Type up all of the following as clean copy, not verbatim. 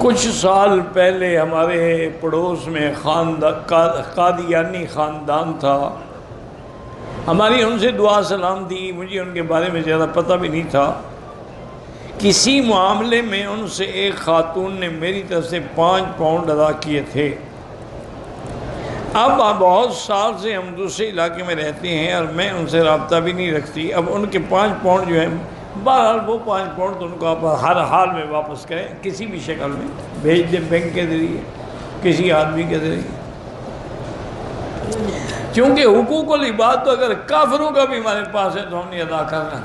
کچھ سال پہلے ہمارے پڑوس میں قادیانی خاندان تھا. ہماری ان سے دعا سلام تھی. مجھے ان کے بارے میں زیادہ پتہ بھی نہیں تھا. کسی معاملے میں ان سے ایک خاتون نے میری طرف سے 5 پاؤنڈ ادا کیے تھے. اب بہت سال سے ہم دوسرے علاقے میں رہتے ہیں اور میں ان سے رابطہ بھی نہیں رکھتی. اب ان کے 5 پاؤنڈ جو ہیں، بہرحال وہ 5 پاؤنڈ تو ان کو آپ ہر حال میں واپس کریں، کسی بھی شکل میں بھیج دیں، بینک کے ذریعے، کسی آدمی کے ذریعے. چونکہ حقوق العباد تو اگر کافروں کا بھی ہمارے پاس ہے تو ہم نہیں ادا کرنا.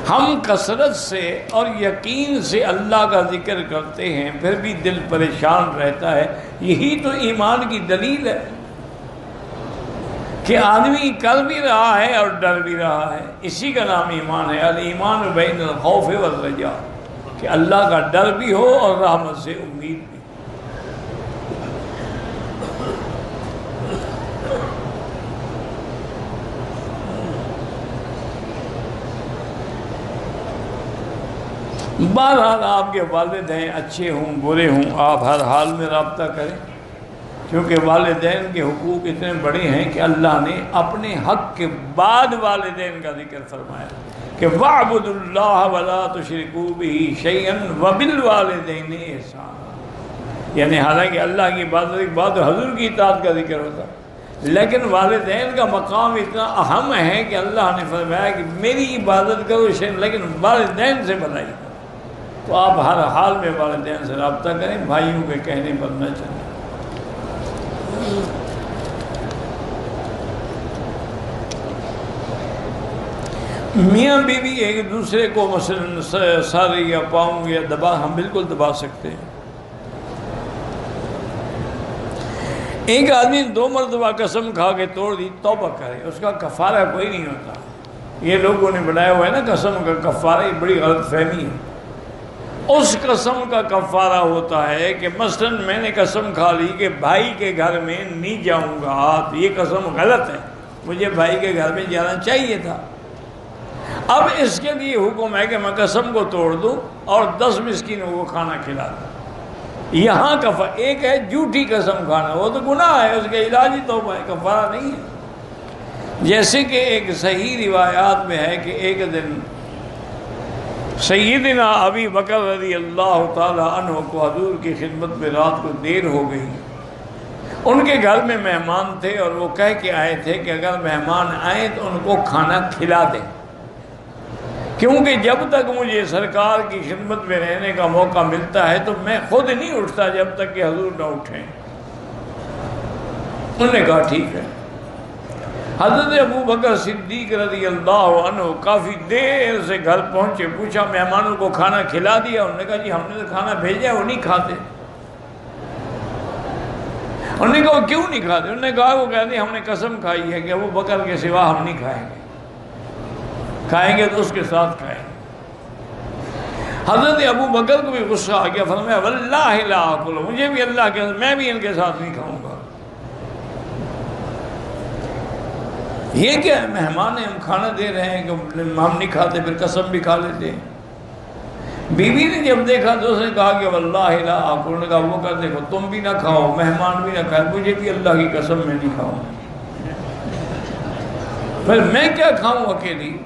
ہم کثرت سے اور یقین سے اللہ کا ذکر کرتے ہیں، پھر بھی دل پریشان رہتا ہے. یہی تو ایمان کی دلیل ہے کہ آدمی کر بھی رہا ہے اور ڈر بھی رہا ہے. اسی کا نام ایمان ہے. الایمان بین الخوف والرجاء، کہ اللہ کا ڈر بھی ہو اور رحمت سے امید بھی. بہرحال آپ کے والد ہیں، اچھے ہوں برے ہوں، آپ ہر حال میں رابطہ کریں، کیونکہ والدین کے حقوق اتنے بڑے ہیں کہ اللہ نے اپنے حق کے بعد والدین کا ذکر فرمایا کہ وَاعْبُدُوا اللَّهَ وَلَا تُشْرِكُوا بِهِ شَيْئًا وَبِالْوَالِدَيْنِ إِحْسَانًا. یعنی حالانکہ اللہ کی عبادت کے بعد حضور کی اطاعت کا ذکر ہوتا ہے، لیکن والدین کا مقام اتنا اہم ہے کہ اللہ نے فرمایا کہ میری عبادت کرو لیکن والدین سے بھلائی کرو. تو آپ ہر حال میں والدین سے رابطہ کریں، بھائیوں کے کہنے پر نہ چلیں. میاں بیوی ایک دوسرے کو مثلا سر یا پاؤں یا ہم بالکل دبا سکتے ہیں. ایک آدمی 2 مرتبہ قسم کھا کے توڑ دی، توبہ کرے، اس کا کفارہ کوئی نہیں ہوتا. یہ لوگوں نے بنایا ہوا ہے نا قسم کا کفارہ، یہ بڑی غلط فہمی ہے. اس قسم کا کفارہ ہوتا ہے کہ مثلا میں نے قسم کھا لی کہ بھائی کے گھر میں نہیں جاؤں گا، تو یہ قسم غلط ہے، مجھے بھائی کے گھر میں جانا چاہیے تھا. اب اس کے لیے حکم ہے کہ میں قسم کو توڑ دوں اور 10 مسکینوں کو کھانا کھلا دوں. یہاں ایک ہے جھوٹی قسم کھانا، وہ تو گناہ ہے، اس کا علاج ہی توبہ ہے، کفارہ نہیں ہے. جیسے کہ ایک صحیح روایات میں ہے کہ ایک دن سیدنا ابی بکر رضی اللہ تعالی عنہ کو حضور کی خدمت میں رات کو دیر ہو گئی. ان کے گھر میں مہمان تھے اور وہ کہہ کے آئے تھے کہ اگر مہمان آئیں تو ان کو کھانا کھلا دیں، کیونکہ جب تک مجھے سرکار کی خدمت میں رہنے کا موقع ملتا ہے تو میں خود نہیں اٹھتا جب تک کہ حضور نہ اٹھیں. انہوں نے کہا ٹھیک ہے. حضرت ابو بکر صدیق رضی اللہ عنہ کافی دیر سے گھر پہنچے، پوچھا مہمانوں کو کھانا کھلا دیا؟ انہوں نے کہا جی ہم نے تو کھانا بھیجا ہے، وہ نہیں کھاتے. انہوں نے کہا کیوں نہیں کھاتے؟ انہوں نے کہا وہ کہتے ہم نے قسم کھائی ہے کہ ابو بکر کے سوا ہم نہیں کھائیں گے، کھائیں گے تو اس کے ساتھ کھائیں گے. حضرت ابو بکر کو بھی غصہ آ گیا، فرمایا واللہ لا آکل، مجھے بھی اللہ کے میں بھی ان کے ساتھ نہیں کھاؤں گا. یہ کیا ہے، مہمان ہیں، ہم کھانا دے رہے ہیں کہ ہم نہیں کھاتے، پھر قسم بھی کھا لیتے ہیں. بیوی نے جب دیکھا تو اس نے کہا کہ واللہ لا آکل. انہوں نے کہا وہ کر دیکھو تم بھی نہ کھاؤ، مہمان بھی نہ کھائے، مجھے بھی اللہ کی قسم میں نہیں کھاؤں، پھر میں کیا کھاؤں اکیلی.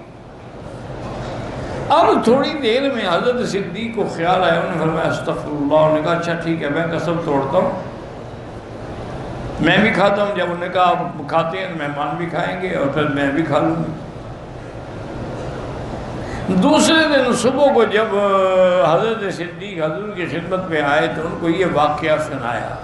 اب تھوڑی دیر میں حضرت صدیق کو خیال آیا، انہوں نے فرمایا استغفر اللہ. انہوں نے کہا اچھا ٹھیک ہے، میں قسم توڑتا ہوں، میں بھی کھاتا ہوں. جب انہوں نے کہا آپ کھاتے ہیں مہمان بھی کھائیں گے اور پھر میں بھی کھا لوں گی. دوسرے دن صبح کو جب حضرت صدیق حضور کی خدمت میں آئے تو ان کو یہ واقعہ سنایا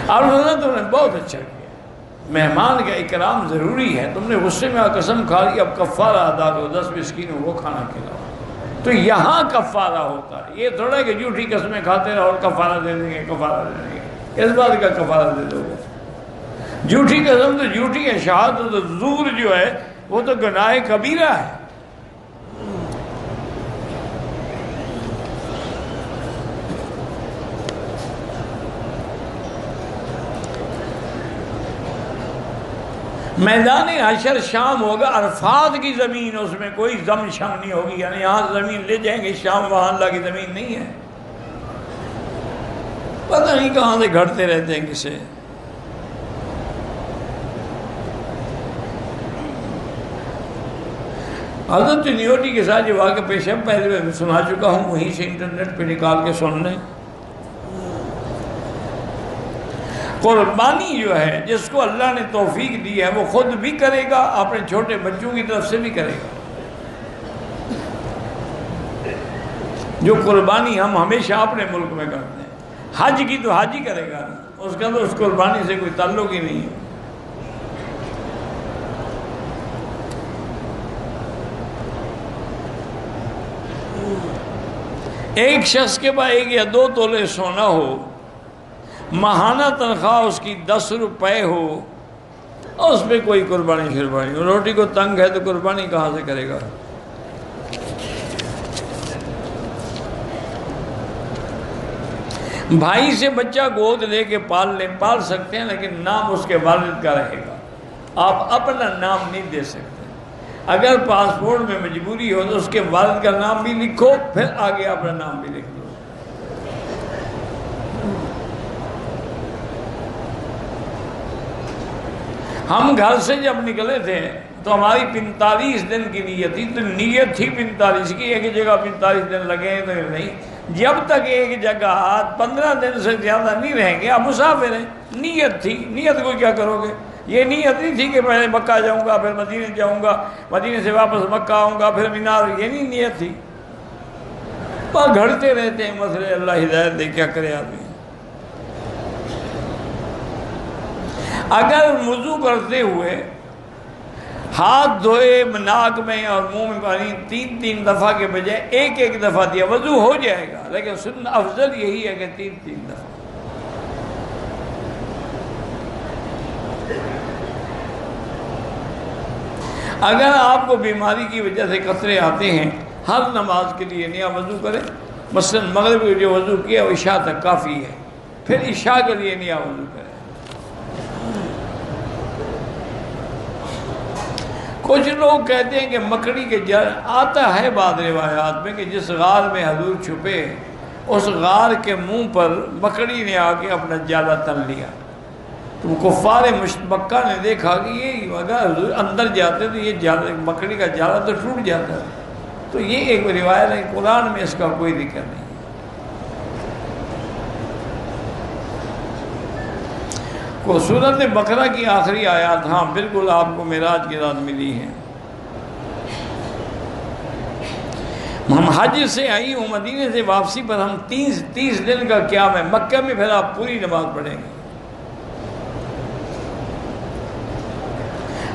اور انہوں نے بہت اچھا کیا، مہمان کا اکرام ضروری ہے، تم نے غصے میں قسم کھا لی، اب کفارہ ادا کرو، 10 مسکینوں کو کھانا کھلاؤ. تو یہاں کفارہ ہوتا ہے. یہ تھوڑا ہے کہ جھوٹی قسمیں کھاتے رہو اور کفارہ دے دیں گے، کفارہ دے دیں گے، اس بات کا کفارہ دے دو گے. جھوٹی قسم تو جھوٹی ہے، شہادت زور جو ہے وہ تو گناہ کبیرہ ہے. میدان حشر شام ہوگا، عرفات کی زمین، اس میں کوئی زم شم نہیں ہوگی، یعنی یہاں زمین لے جائیں گے شام، وہاں اللہ کی زمین نہیں ہے، پتہ نہیں کہاں سے گھڑتے رہتے ہیں کسے۔ حضرت نیوٹی کے ساتھ جو واقعہ پیش ہے پہلے میں سنا چکا ہوں، وہیں سے انٹرنیٹ پہ نکال کے سن لیں۔ قربانی جو ہے جس کو اللہ نے توفیق دی ہے وہ خود بھی کرے گا، اپنے چھوٹے بچوں کی طرف سے بھی کرے گا۔ جو قربانی ہم ہمیشہ اپنے ملک میں کرتے ہیں، حج کی تو حج ہی کرے گا، اس کا تو اس قربانی سے کوئی تعلق ہی نہیں ہے۔ ایک شخص کے پاس 1 یا 2 تولے سونا ہو، ماہانہ تنخواہ اس کی 10 روپے ہو، اور اس پہ کوئی قربانی شربانی، روٹی کو تنگ ہے تو قربانی کہاں سے کرے گا؟ بھائی سے بچہ گود لے کے پال سکتے ہیں، لیکن نام اس کے والد کا رہے گا، آپ اپنا نام نہیں دے سکتے۔ اگر پاسپورٹ میں مجبوری ہو تو اس کے والد کا نام بھی لکھو، پھر آگے اپنا نام بھی لکھ دو۔ ہم گھر سے جب نکلے تھے تو ہماری 45 دن کی نیت تھی، تو نیت تھی 45 کی، ایک جگہ 45 دن لگے تو نہیں، جب تک ایک جگہ 15 دن سے زیادہ نہیں رہیں گے آپ مسافر ہیں۔ نیت تھی، نیت کو کیا کرو گے؟ یہ نیت نہیں تھی کہ پہلے مکہ جاؤں گا پھر مدینے جاؤں گا، مدینے سے واپس مکہ آؤں گا پھر مینار، یہ نہیں نیت تھی۔ پر گھڑتے رہتے ہیں مسئلے، اللہ ہدایت دے، کیا کرے آدمی۔ اگر وضو کرتے ہوئے ہاتھ دھوئے ناک میں اور منہ میں پانی 3 دفعہ کے بجائے 1 دفعہ دیا، وضو ہو جائے گا، لیکن سنت افضل یہی ہے کہ 3 دفعہ۔ اگر آپ کو بیماری کی وجہ سے قطرے آتے ہیں، ہر نماز کے لیے نیا وضو کریں، مثلا مغرب کے جو وضو کیا وہ عشاء تک کافی ہے، پھر عشاء کے لیے نیا وضو کریں۔ کچھ لوگ کہتے ہیں کہ مکڑی کے جال، آتا ہے بعض روایات میں کہ جس غار میں حضور چھپے اس غار کے منہ پر مکڑی نے آ کے اپنا جالا تن لیا، تو کفار مکہ نے دیکھا کہ یہ اگر حضور اندر جاتے تو یہ جالا، مکڑی کا جالا تو ٹوٹ جاتا ہے، تو یہ ایک روایت ہے، قرآن میں اس کا کوئی ذکر نہیں۔ کو سورۃ بقرہ کی آخری آیات، ہاں بالکل آپ کو معراج کی رات ملی ہے۔ ہم حج سے آئی ہوں، مدینے سے واپسی پر ہم 30 دن کا قیام ہے مکہ میں، پھر آپ پوری نماز پڑھیں گے۔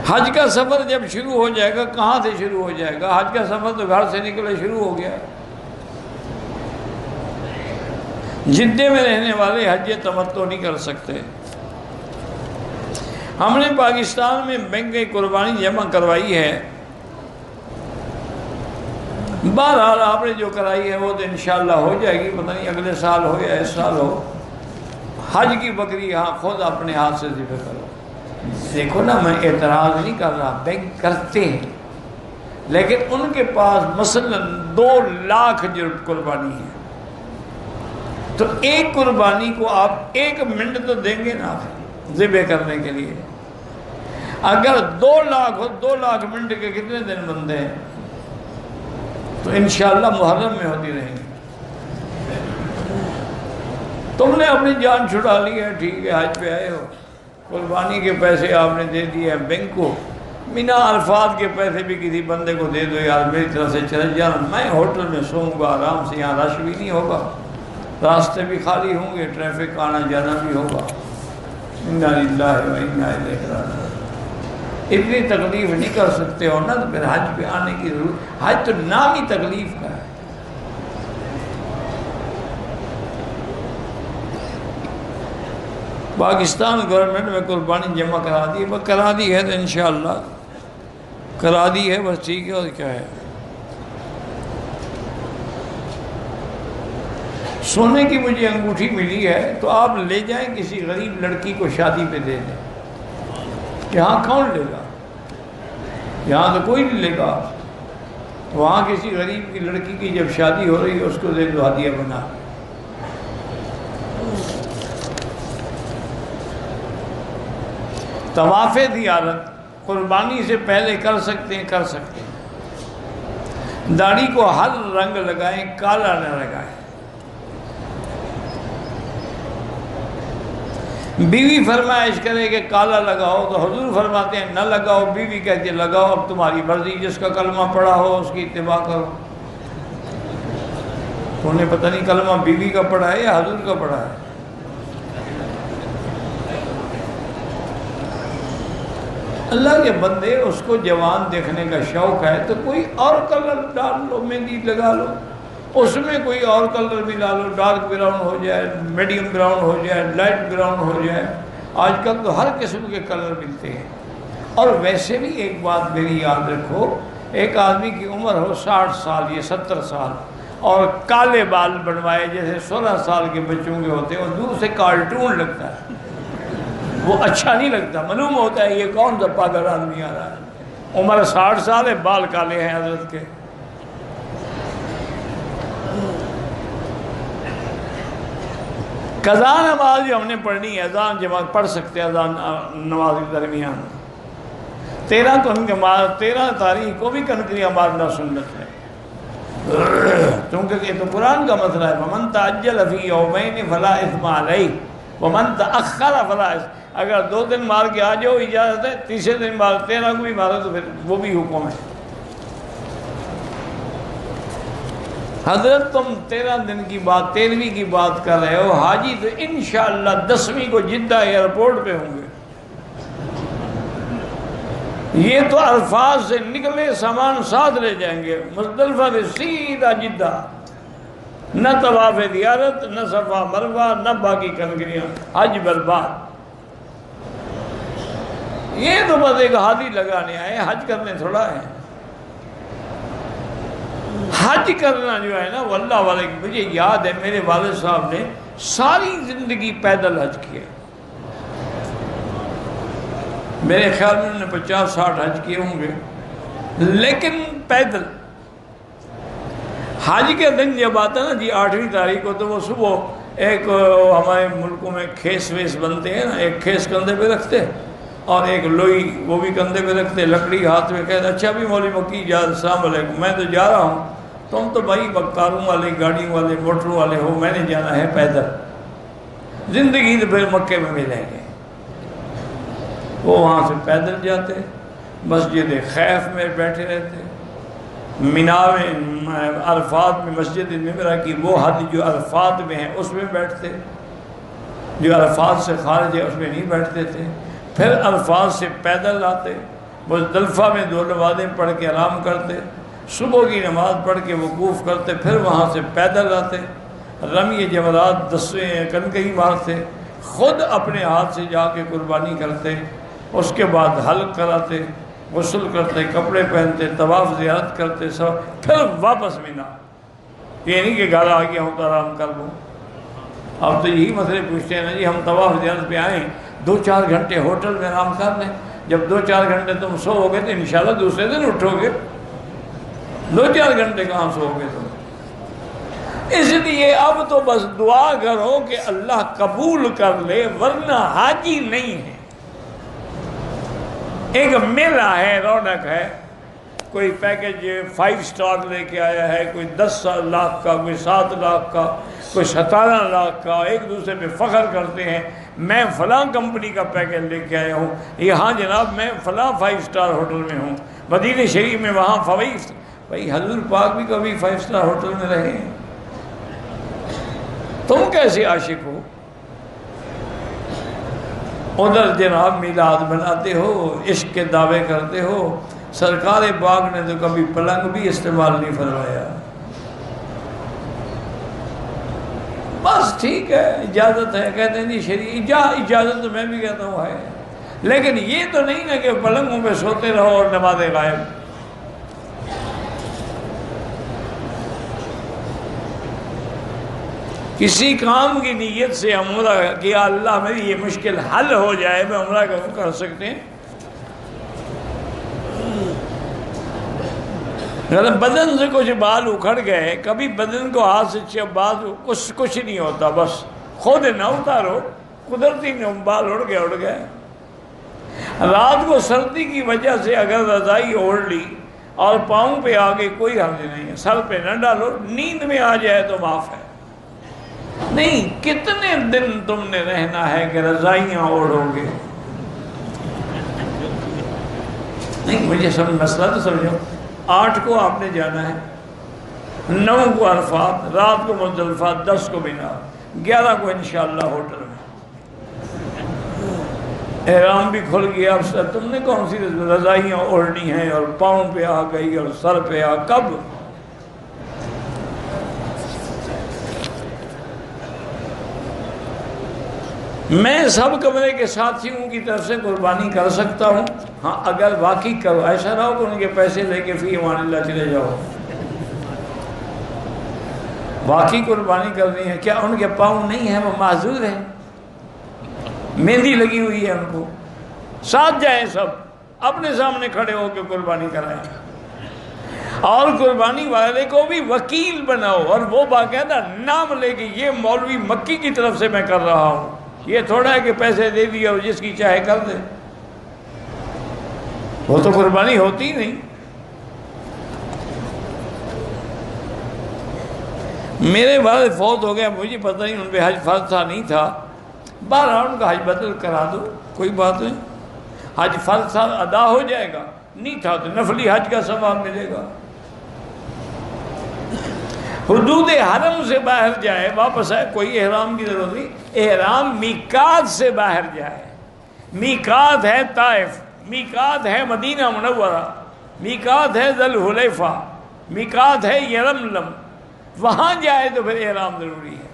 حج کا سفر جب شروع ہو جائے گا، کہاں سے شروع ہو جائے گا؟ حج کا سفر تو گھر سے نکلے شروع ہو گیا۔ جدے میں رہنے والے حج تمتع نہیں کر سکتے۔ ہم نے پاکستان میں بینک کی قربانی جمع کروائی ہے، بہرحال آپ نے جو کرائی ہے وہ تو انشاءاللہ ہو جائے گی، پتہ نہیں اگلے سال ہو یا اس سال ہو۔ حج کی بکری ہاں خود اپنے ہاتھ سے ذبح کرو۔ دیکھو نا، میں اعتراض نہیں کر رہا، بینک کرتے ہیں، لیکن ان کے پاس مثلا 2 لاکھ جو قربانی ہے، تو ایک قربانی کو آپ 1 منٹ تو دیں گے نا ذبح کرنے کے لیے۔ اگر 2 لاکھ ہو، 2 لاکھ منٹ کے کتنے دن بنتے ہیں؟ تو انشاءاللہ محرم میں ہوتی رہیں گی۔ تم نے اپنی جان چھڑا لی ہے، ٹھیک ہے، حج پہ آئے ہو، قربانی کے پیسے آپ نے دے دیے بینک کو، مینا عرفات کے پیسے بھی کسی بندے کو دے دو، یار میری طرف سے چل جانا، میں ہوٹل میں سوؤں گا آرام سے، یہاں رش بھی نہیں ہوگا، راستے بھی خالی ہوں گے، ٹریفک آنا جانا بھی ہوگا۔ انا للہ و انا الیہ راجعون۔ اتنی تکلیف نہیں کر سکتے ہو نا، تو پھر حج پہ آنے کی ضرورت، حج تو نام ہی تکلیف کا ہے۔ پاکستان گورنمنٹ میں قربانی جمع کرا دی، بس کرا دی ہے تو انشاءاللہ کرا دی ہے، بس ٹھیک ہے، اور کیا ہے۔ سونے کی مجھے انگوٹھی ملی ہے، تو آپ لے جائیں کسی غریب لڑکی کو شادی پہ دے دیں، یہاں کون لے گا؟ یہاں تو کوئی نہیں لے گا. وہاں کسی غریب کی لڑکی کی جب شادی ہو رہی ہے اس کو دے دو ہدیہ بنا. طواف زیارت قربانی سے پہلے کر سکتے ہیں، کر سکتے ہیں. داڑھی کو ہر رنگ لگائیں، کالا نہ لگائیں. بیوی فرمائش کرے کہ کالا لگاؤ تو حضور فرماتے ہیں نہ لگاؤ. بیوی کہتے ہیں لگاؤ، اب تمہاری مرضی، جس کا کلمہ پڑھا ہو اس کی اتباع کرو. انہیں پتہ نہیں کلمہ بیوی کا پڑھا ہے یا حضور کا پڑھا ہے. اللہ کے بندے، اس کو جوان دیکھنے کا شوق ہے تو کوئی اور کلر ڈال لو، مہندی لگا لو، اس میں کوئی اور کلر ملا لو، ڈارک براؤن ہو جائے، میڈیم براؤن ہو جائے، لائٹ براؤن ہو جائے. آج کل تو ہر قسم کے کلر ملتے ہیں. اور ویسے بھی ایک بات میری یاد رکھو، ایک آدمی کی عمر ہو 60 سال یا 70 سال اور کالے بال بنوائے جیسے 16 سال کے بچوں کے ہوتے ہیں، اور دور سے کارٹون لگتا ہے، وہ اچھا نہیں لگتا. معلوم ہوتا ہے یہ کون سا پاگل آدمی آ رہا ہے. عمر 60 سال ہے، بال کالے ہیں حضرت کے. قضا نماز جو ہم نے پڑھنی ہے، اذان جماعت پڑھ سکتے ہیں اذان نماز کے درمیان. 13 تاریخ کو بھی کنکریاں مارنا سنت ہے، کیونکہ یہ تو قرآن کا مسئلہ ہے. وَمَن تَعَجَّلَ فِي يَوْمَيْنِ فَلَا إِثْمَ عَلَيْهِ وَمَن تَأَخَّرَ فَلَا إِثْمَ. اگر 2 دن مار کے آ جاؤ اجازت ہے، تیسرے دن مار 13 کو بھی مارو تو پھر وہ بھی حکم ہے. حضرت تم 13 دن کی بات، 13ویں کی بات کر رہے ہو. حاجی تو انشاءاللہ 10ویں کو جدہ ایئرپورٹ پہ ہوں گے. یہ تو عرفات سے نکلے سامان ساتھ لے جائیں گے، مزدلفہ سے سیدھا جدہ. نہ طواف زیارت، نہ صفا مروہ، نہ باقی کنکریاں، حج برباد. یہ تو بس ایک ہاتھی لگانے آئے، حج کرنے تھوڑا ہے. حج کرنا جو ہے نا وہ اللہ والے. مجھے یاد ہے میرے والد صاحب نے ساری زندگی پیدل حج کیا. میرے خیال میں انہوں نے 50-60 حج کیے ہوں گے، لیکن پیدل. حج کے دن جب آتا نا جی 8ویں تاریخ کو، تو وہ صبح ایک ہمارے ملکوں میں کھیس ویس بنتے ہیں نا، ایک کھیس کندھے پہ رکھتے اور ایک لوئی وہ بھی کندھے پہ رکھتے، لکڑی ہاتھ میں. کہتے اچھا بھی مولوی مکی جا، السلام علیکم، میں تو جا رہا ہوں، تم تو بھائی کاروں والے، گاڑیوں والے، موٹروں والے ہو، میں نے جانا ہے پیدل. زندگی تو پھر مکے میں ملیں گے. وہ وہاں سے پیدل جاتے، مسجد خیف میں بیٹھے رہتے. مینا میں، عرفات میں مسجد نمرہ کی وہ حد جو عرفات میں ہے اس میں بیٹھتے، جو عرفات سے خارج ہے اس میں نہیں بیٹھتے تھے. پھر عرفات سے پیدل آتے، مزدلفہ میں 2 نمازیں پڑھ کے آرام کرتے، صبح کی نماز پڑھ کے وقوف کرتے، پھر وہاں سے پیدل آتے، رمی جمرات 10ویں کنکری مارتے، خود اپنے ہاتھ سے جا کے قربانی کرتے. اس کے بعد حلق کراتے، غسل کرتے، کپڑے پہنتے، طواف زیارت کرتے، سب پھر واپس مینا. یہ نہیں کہ گھر آ گیا ہوں تو آرام کر لوں. اب تو یہی مسئلے پوچھتے ہیں نا جی، ہم طواف زیارت پہ آئیں 2-4 گھنٹے ہوٹل میں آرام کر لیں. جب 2-4 گھنٹے تم سو ہو گے تو انشاءاللہ دوسرے دن اٹھو گے. 2-4 گھنٹے کہاں سو گے تم؟ اس لیے اب تو بس دعا کرو کہ اللہ قبول کر لے، ورنہ حاجی نہیں ہے. ایک میلہ ہے، رونق ہے. کوئی پیکج 5 سٹار لے کے آیا ہے، کوئی 10 لاکھ کا، کوئی 7 لاکھ کا، کوئی 17 لاکھ کا. ایک دوسرے پہ فخر کرتے ہیں میں فلاں کمپنی کا پیکج لے کے آیا ہوں. یہاں جناب میں فلاں 5 سٹار ہوٹل میں ہوں، مدینہ شریف میں. وہاں بھائی حضور پاک بھی کبھی 5 سٹار ہوٹل میں رہے ہیں. تم کیسے عاشق ہو؟ ادھر جناب میلاد بناتے ہو، عشق کے دعوے کرتے ہو. سرکار باغ نے تو کبھی پلنگ بھی استعمال نہیں فرمایا. بس ٹھیک ہے، اجازت ہے، کہتے ہیں جی اجازت تو میں بھی کہتا ہوں ہے، لیکن یہ تو نہیں نا کہ پلنگوں پہ سوتے رہو اور نمازیں غائب. کسی کام کی نیت سے عمرہ کیا، اللہ میری یہ مشکل حل ہو جائے، میں عمرہ کر سکتے ہیں. اگر بدن سے کچھ بال اکھڑ گئے، کبھی بدن کو ہاتھ سے بال کچھ نہیں ہوتا، بس خود نہ اتارو، قدرتی بال اڑ گئے۔ رات کو سردی کی وجہ سے اگر رضائی اوڑھ لی اور پاؤں پہ آگے کوئی حرج نہیں ہے، سر پہ نہ ڈالو، نیند میں آ جائے تو معاف ہے۔ نہیں، کتنے دن تم نے رہنا ہے کہ رضائیاں اوڑھو گے؟ نہیں، مجھے مسئلہ تو سمجھو۔ 8 کو آپ نے جانا ہے، 9 کو عرفات، رات کو مزدلفہ، 10 کو مینا، 11 کو انشاءاللہ ہوٹل میں۔ احرام بھی کھل گیا، اب تم نے کون سی رضائیاں اوڑھنی ہیں اور پاؤں پہ آ گئی اور سر پہ کب؟ میں سب کمرے کے ساتھیوں کی طرف سے قربانی کر سکتا ہوں، ہاں اگر واقعی کرو، ایسا نہ ہو کہ ان کے پیسے لے کے فی امان اللہ چلے جاؤ۔ واقعی قربانی کرنی ہے، کیا ان کے پاؤں نہیں ہیں، وہ معذور ہیں، مہندی لگی ہوئی ہے ان کو، ساتھ جائیں سب، اپنے سامنے کھڑے ہو کے قربانی کرائیں، اور قربانی والے کو بھی وکیل بناؤ، اور وہ باقاعدہ نام لے کے یہ مولوی مکی کی طرف سے میں کر رہا ہوں، یہ تھوڑا ہے کہ پیسے دے دیا اور جس کی چاہے کر دے، وہ تو قربانی ہوتی ہی نہیں۔ میرے والد فوت ہو گئے، مجھے پتہ نہیں ان پہ حج فرض تھا نہیں تھا، بہرحال ان کا حج بدل کرا دو، کوئی بات نہیں، حج فرض تھا ادا ہو جائے گا، نہیں تھا تو نفلی حج کا ثواب ملے گا۔ حدود حرم سے باہر جائے، واپس آئے، کوئی احرام کی ضرورت نہیں، احرام میقات سے باہر جائے۔ میقات ہے طائف، میقات ہے مدینہ منورہ، میقات ہے ذی الحلیفہ، میقات ہے یرملم، وہاں جائے تو پھر احرام ضروری ہے۔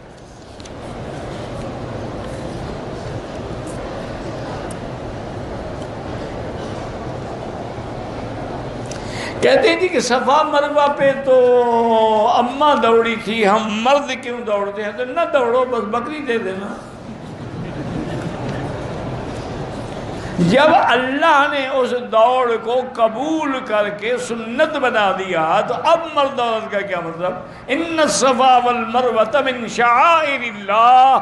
کہتے ہیں جی کہ صفا مروہ پہ تو اماں دوڑی تھی، ہم مرد کیوں دوڑتے ہیں؟ تو نہ دوڑو، بس بکری دے دینا۔ جب اللہ نے اس دوڑ کو قبول کر کے سنت بنا دیا تو اب مرد عورت کا کیا مطلب؟ ان الصفا والمروہ من شعائر اللہ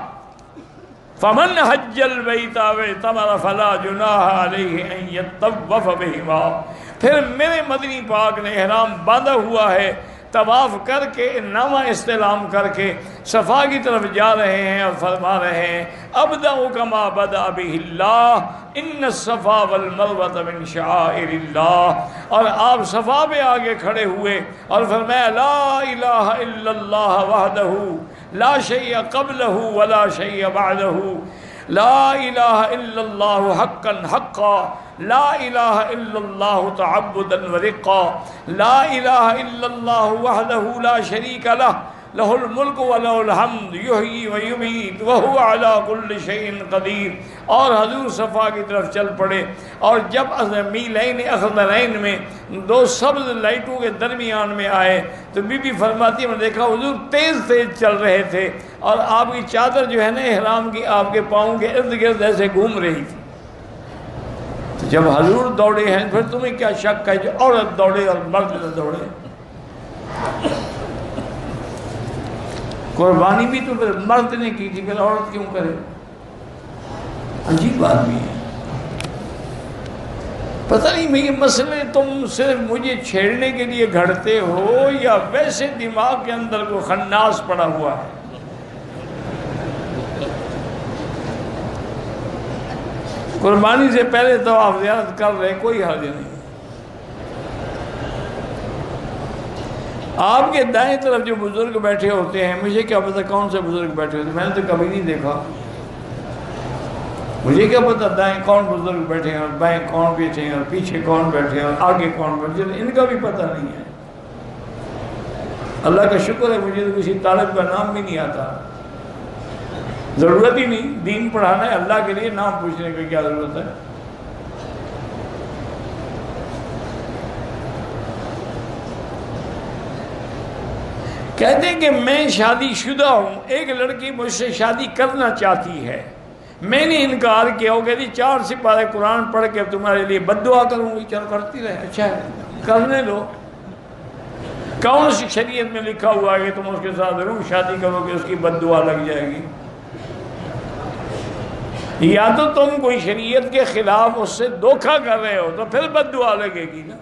فمن حج البیت او اعتمر فلا جناح علیہ ان یطوف بہما۔ پھر میرے مدنی پاک نے احرام باندھا ہوا ہے، طواف کر کے نامہ استلام کر کے صفا کی طرف جا رہے ہیں اور فرما رہے ہیں ابدأ کما بدأ بہ اللہ ان الصفا والمروہ من شعائر اللہ، اور آپ صفا پہ آگے کھڑے ہوئے اور فرمایا لا الہ الا اللہ وحدہ لا شیء قبلہ ولا شیء بعدہ، لا الہ الا اللہ حقا حقا، لا الہ الا اللہ تعبدا ورقا، لا الہ الا اللہ وحدہ لا شریک لہ، لہ الملک ولہ الحمد یحیی ویمیت وہو علی کل شیء قدیر۔ اور حضور صفا کی طرف چل پڑے، اور جب میلین اخضرین میں دو سبز لائٹوں کے درمیان میں آئے تو بی بی فرماتی ہے میں دیکھا حضور تیز تیز چل رہے تھے اور آپ کی چادر جو ہے نا احرام کی آپ کے پاؤں کے ارد گرد ایسے گھوم رہی تھی۔ تو جب حضور دوڑے ہیں پھر تمہیں کیا شک ہے جو عورت دوڑے اور مرد نہ دوڑے؟ قربانی بھی تو پھر مرد نے کی تھی، پھر عورت کیوں کرے؟ عجیب آدمی ہے۔ پتہ نہیں میں یہ مسئلے تم صرف مجھے چھیڑنے کے لیے گھڑتے ہو یا ویسے دماغ کے اندر کوئی خناس پڑا ہوا ہے۔ قربانی سے پہلے تو آپ زیارت کر رہے، کوئی حرج نہیں۔ آپ کے دائیں طرف جو بزرگ بیٹھے ہوتے ہیں، مجھے کیا پتہ کون سے بزرگ بیٹھے ہوتے ہیں، میں نے تو کبھی نہیں دیکھا، مجھے کیا پتہ دائیں کون بزرگ بیٹھے ہیں اور بائیں کون بیٹھے ہیں اور پیچھے کون بیٹھے ہیں اور آگے کون بیٹھے ہیں، ان کا بھی پتہ نہیں ہے۔ اللہ کا شکر ہے مجھے تو کسی طالب کا نام بھی نہیں آتا، ضرورت ہی نہیں، دین پڑھانا ہے اللہ کے لیے، نام پوچھنے کی کیا ضرورت ہے؟ کہتے ہیں کہ میں شادی شدہ ہوں، ایک لڑکی مجھ سے شادی کرنا چاہتی ہے، میں نے انکار کیا، وہ کہتی 4 سپارے قرآن پڑھ کے تمہارے لیے بد دعا کروں گی، چلو کرتی رہے، اچھا ہے کرنے دو۔ کون سی شریعت میں لکھا ہوا ہے کہ تم اس کے ساتھ ضرور شادی کرو گے اس کی بد دعا لگ جائے گی؟ یا تو تم کوئی شریعت کے خلاف اس سے دھوکہ کر رہے ہو تو پھر بد دعا لگے گی نا۔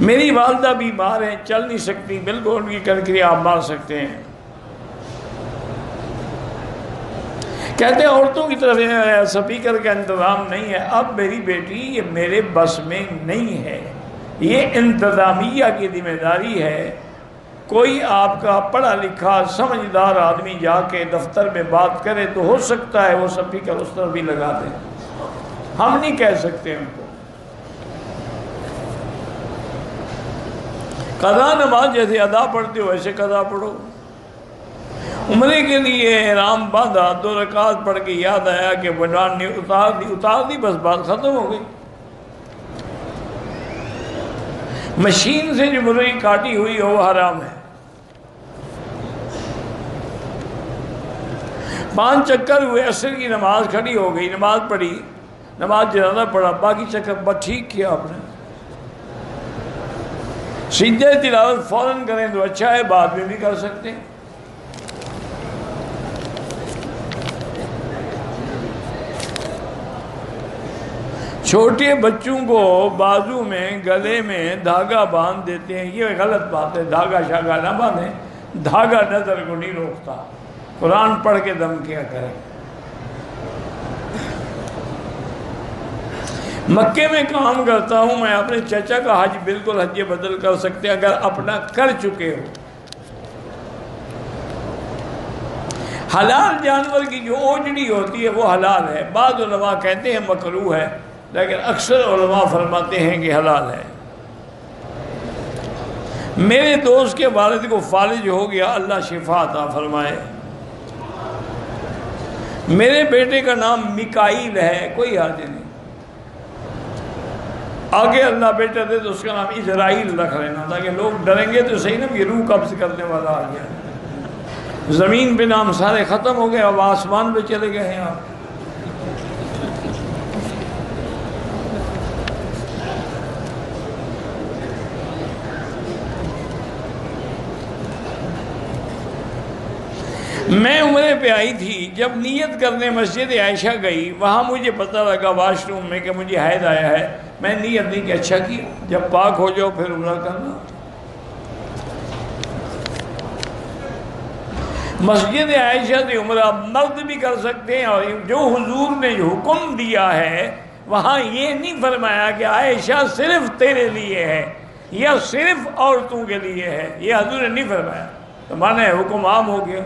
میری والدہ بیمار ہیں، چل نہیں سکتی، بالکل ان کی کنکری آپ مار سکتے ہیں۔ کہتے ہیں عورتوں کی طرف سپیکر کا انتظام نہیں ہے۔ اب میری بیٹی یہ میرے بس میں نہیں ہے، یہ انتظامیہ کی ذمہ داری ہے۔ کوئی آپ کا پڑھا لکھا سمجھدار آدمی جا کے دفتر میں بات کرے تو ہو سکتا ہے وہ سپیکر اس طرف بھی لگا دے، ہم نہیں کہہ سکتے ان کو۔ قضا نماز جیسے ادا پڑھتے ہو ایسے قضا پڑھو۔ عمرے کے لیے احرام باندھا، 2 رکعت پڑھ کے یاد آیا کہ بنان نے اتار دی، بس بات ختم ہو گئی۔ مشین سے جو مرغی کاٹی ہوئی ہو وہ حرام ہے۔ 5 چکر ہوئے، عصر کی نماز کھڑی ہو گئی، نماز پڑھی، نماز جنازہ پڑھا، باقی چکر بس ٹھیک کیا آپ نے۔ سجدہ تلاوت فوراً کریں تو اچھا ہے، بعد میں بھی کر سکتے ہیں۔ چھوٹے بچوں کو بازو میں گلے میں دھاگا باندھ دیتے ہیں، یہ غلط بات ہے۔ دھاگا شاگا نہ باندھیں، دھاگا نظر کو نہیں روکتا۔ قرآن پڑھ کے دم کیا کریں۔ مکے میں کام کرتا ہوں میں، اپنے چچا کا حج بالکل حج بدل کر سکتے اگر اپنا کر چکے ہو۔ حلال جانور کی جو اوجڑی ہوتی ہے وہ حلال ہے، بعض علماء کہتے ہیں مکروہ ہے، لیکن اکثر علماء فرماتے ہیں کہ حلال ہے۔ میرے دوست کے والد کو فالج ہو گیا، اللہ شفا عطا فرمائے۔ میرے بیٹے کا نام میکائیل ہے، کوئی حاجت نہیں، آگے اللہ بیٹا دے تو اس کا نام اسرائیل رکھ لینا، تاکہ لوگ ڈریں گے تو صحیح نا کہ روح قبض کرنے والا آ گیا۔ زمین پہ نام سارے ختم ہو گئے، اب آسمان پہ چلے گئے ہیں آپ۔ میں عمرے پہ آئی تھی، جب نیت کرنے مسجد عائشہ گئی، وہاں مجھے پتہ لگا واش روم میں کہ مجھے حید آیا ہے۔ میں نیت نہیں کہ اچھا کیا، جب پاک ہو جاؤ پھر عمرہ کرنا۔ مسجد عائشہ سے عمرہ مرد بھی کر سکتے ہیں، اور جو حضور نے جو حکم دیا ہے وہاں یہ نہیں فرمایا کہ عائشہ صرف تیرے لیے ہے یا صرف عورتوں کے لیے ہے، یہ حضور نے نہیں فرمایا، تو مانا ہے حکم عام ہو گیا۔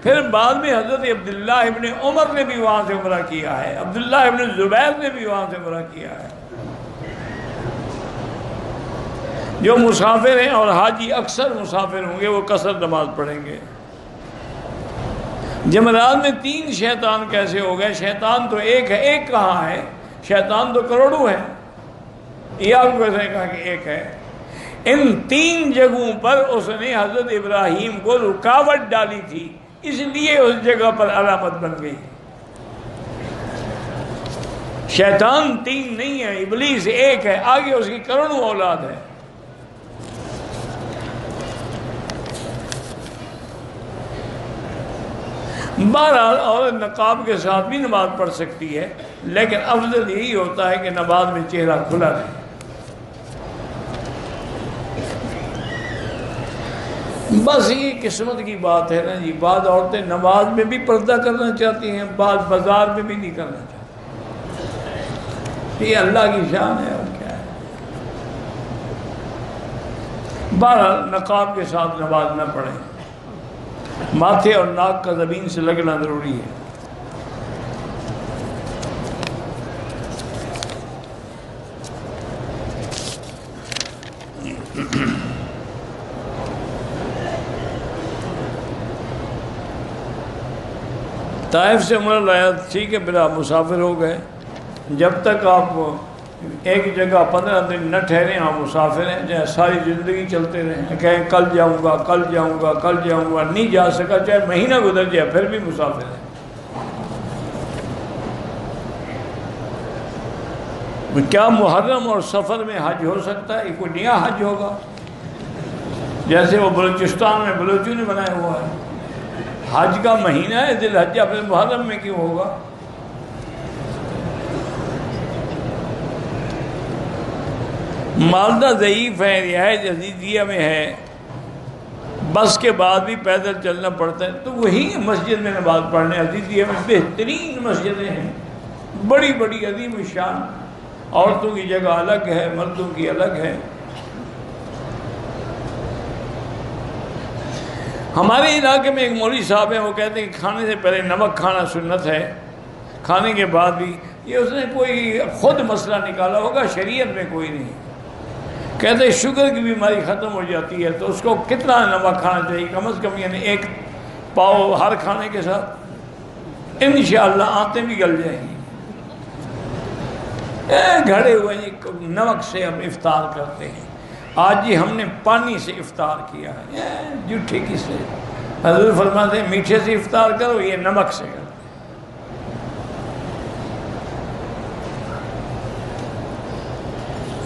پھر بعد میں حضرت عبداللہ ابن عمر نے بھی وہاں سے عمرہ کیا ہے، عبداللہ ابن زبیر نے بھی وہاں سے عمرہ کیا ہے۔ جو مسافر ہیں، اور حاجی اکثر مسافر ہوں گے، وہ قصر نماز پڑھیں گے۔ جمعرات میں 3 شیطان کیسے ہو گئے؟ شیطان تو ایک ہے، ایک کہاں ہے؟ شیطان تو کروڑوں ہے، یہ آپ کو ایسے کہا کہ ایک ہے۔ ان 3 جگہوں پر اس نے حضرت ابراہیم کو رکاوٹ ڈالی تھی، اس لیے اس جگہ پر علامت بن گئی۔ شیطان 3 نہیں ہے، ابلیس ایک ہے، آگے اس کی کروڑوں اولاد ہے۔ بہرحال عورت نقاب کے ساتھ بھی نماز پڑھ سکتی ہے، لیکن افضل یہی ہوتا ہے کہ نماز میں چہرہ کھلا رہے۔ بس یہ قسمت کی بات ہے نا جی، بعض عورتیں نماز میں بھی پردہ کرنا چاہتی ہیں، بعض بازار میں بھی نہیں کرنا چاہتی، یہ اللہ کی شان ہے اور کیا ہے۔ بہرحال نقاب کے ساتھ نماز نہ پڑھیں، ماتھے اور ناک کا زمین سے لگنا ضروری ہے۔ طائف سے عمرہ لایا، ٹھیک ہے، پھر آپ مسافر ہو گئے، جب تک آپ ایک جگہ 15 دن نہ ٹھہریں آپ مسافر ہیں، چاہے ساری زندگی چلتے رہیں، کہیں کل جاؤں گا کل جاؤں گا کل جاؤں گا، نہیں جا سکا چاہے مہینہ گزر جائے پھر بھی مسافر ہیں۔ کیا محرم اور سفر میں حج ہو سکتا ہے؟ یہ کوئی نیا حج ہوگا؟ جیسے وہ بلوچستان میں بلوچوں نے بنایا ہوا ہے، حج کا مہینہ ہے ذی الحجہ، پھر محرم میں کیوں ہوگا؟ مالدہ ضعیف ہے، رہائش عزیزیہ میں ہے، بس کے بعد بھی پیدل چلنا پڑتا ہے، تو وہی مسجد میں نماز پڑھنے، عزیزیہ میں بہترین مسجدیں ہیں، بڑی بڑی عظیم الشان، عورتوں کی جگہ الگ ہے، مردوں کی الگ ہے۔ ہمارے علاقے میں ایک مولوی صاحب ہیں، وہ کہتے ہیں کہ کھانے سے پہلے نمک کھانا سنت ہے، کھانے کے بعد بھی۔ یہ اس نے کوئی خود مسئلہ نکالا ہوگا، شریعت میں کوئی نہیں۔ کہتے ہیں شوگر کی بیماری ختم ہو جاتی ہے تو اس کو کتنا نمک کھانا چاہیے؟ کم از کم یعنی 1 پاؤ ہر کھانے کے ساتھ، انشاءاللہ آنتیں بھی گل جائیں گی۔ گھڑے ہوئے نمک سے ہم افطار کرتے ہیں، آج جی ہم نے پانی سے افطار کیا ہے، جھوٹے کی سے۔ حضور فرماتے ہیں میٹھے سے افطار کرو، یہ نمک سے کرو۔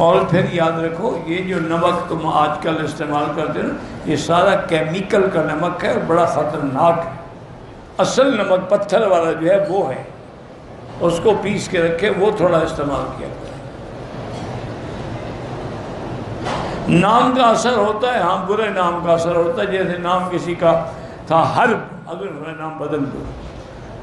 اور پھر یاد رکھو، یہ جو نمک تم آج کل استعمال کرتے ہو، یہ سارا کیمیکل کا نمک ہے اور بڑا خطرناک ہے۔ اصل نمک پتھر والا جو ہے وہ ہے، اس کو پیس کے رکھے، وہ تھوڑا استعمال کیا کریں۔ نام کا اثر ہوتا ہے، ہاں برے نام کا اثر ہوتا ہے، جیسے نام کسی کا تھا حرب، حضور نے نام بدل دو۔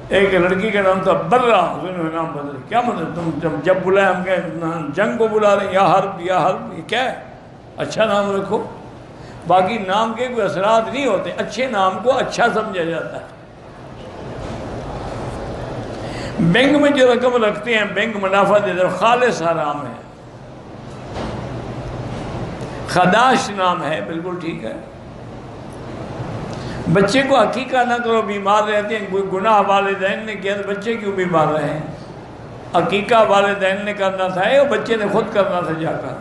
ایک لڑکی کا نام تھا برہ، حضور نے نام بدل۔ کیا مطلب؟ تم جب بلائے ہم کہیں جنگ کو بلا رہے ہیں، یا حرب یا حرب، یہ کیا ہے؟ اچھا نام رکھو۔ باقی نام کے کوئی اثرات نہیں ہوتے، اچھے نام کو اچھا سمجھا جاتا ہے۔ بینک میں جو رقم رکھتے ہیں، بینک منافع دیتا ہے، خالص حرام ہے۔ خداش نام ہے، بالکل ٹھیک ہے۔ بچے کو عقیقہ نہ کرو، بیمار رہتے ہیں، کوئی گناہ والدین نے کیا تو بچے کیوں بیمار رہے ہیں؟ عقیقہ والدین نے کرنا تھا، اور بچے نے خود کرنا تھا جا کر۔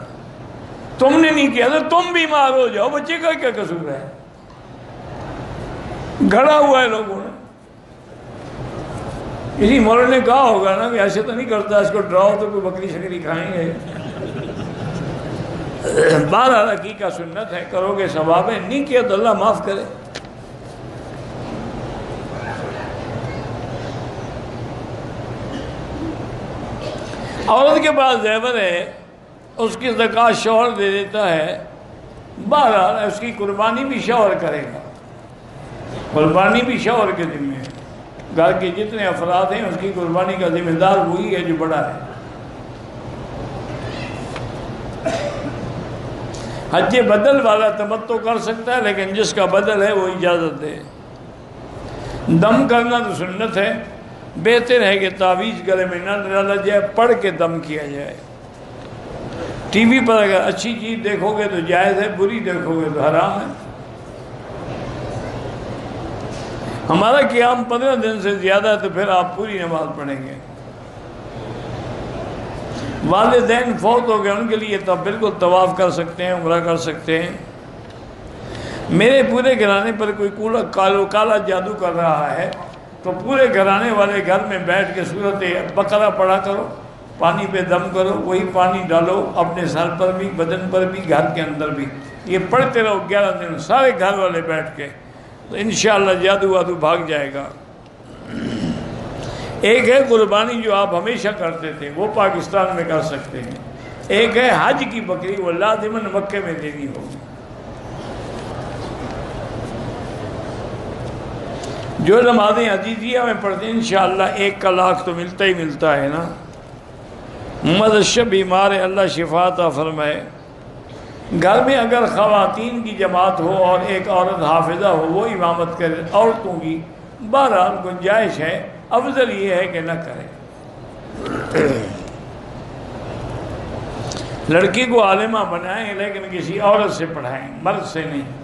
تم نے نہیں کیا تو تم بیمار ہو جاؤ، بچے کا کیا قصور ہے؟ گھڑا ہوا ہے لوگوں نے۔ کسی مولوی نے کہا ہوگا نا کہ ایسے تو نہیں کرتا، اس کو ڈراؤ تو کوئی بکری شکری کھائیں گے۔ بہرحال عقیقہ سنت ہے، کرو گے ثواب ہے، نہیں کیا تو اللہ معاف کرے۔ عورت کے پاس زیور ہے، اس کی زکوٰۃ شوہر دے دیتا ہے، بہرحال اس کی قربانی بھی شوہر کرے گا، قربانی بھی شوہر کے ذمہ ہے۔ گھر کے جتنے افراد ہیں اس کی قربانی کا ذمہ دار وہی ہے جو بڑا ہے۔ حج بدل والا تمتع کر سکتا ہے، لیکن جس کا بدل ہے وہ اجازت دے۔ دم کرنا تو سنت ہے، بہتر ہے کہ تعویذ گلے میں نہ ڈالا جائے، پڑھ کے دم کیا جائے۔ ٹی وی پر اگر اچھی چیز دیکھو گے تو جائز ہے، بری دیکھو گے تو حرام ہے۔ ہمارا قیام 15 دن سے زیادہ ہے تو پھر آپ پوری نماز پڑھیں گے۔ والدین فوت ہو گئے، ان کے لیے تو بالکل طواف کر سکتے ہیں، عمرہ کر سکتے ہیں۔ میرے پورے گھرانے پر کوئی کالا جادو کر رہا ہے تو پورے گھرانے والے گھر میں بیٹھ کے سورت بقرہ پڑھا کرو، پانی پہ دم کرو، وہی پانی ڈالو اپنے سر پر بھی، بدن پر بھی، گھر کے اندر بھی، یہ پڑھتے رہو 11 دن، سارے گھر والے بیٹھ کے، تو انشاءاللہ جادو وادو بھاگ جائے گا۔ ایک ہے قربانی جو آپ ہمیشہ کرتے تھے، وہ پاکستان میں کر سکتے ہیں۔ ایک ہے حج کی بکری، وہ لازماً مکے میں دینی ہوگی۔ جو نمازیں عزیزیہ میں پڑھتے ہیں انشاءاللہ 1 کا لاکھ تو ملتا ہی ملتا ہے نا۔ مدشب بیمار ہے، اللہ شفا عطا فرمائے۔ گھر میں اگر خواتین کی جماعت ہو اور ایک عورت حافظہ ہو، وہ امامت کرے عورتوں کی، بہرحال گنجائش ہے، افضل یہ ہے کہ نہ کرے۔ لڑکی کو عالمہ بنائیں لیکن کسی عورت سے پڑھائیں، مرد سے نہیں۔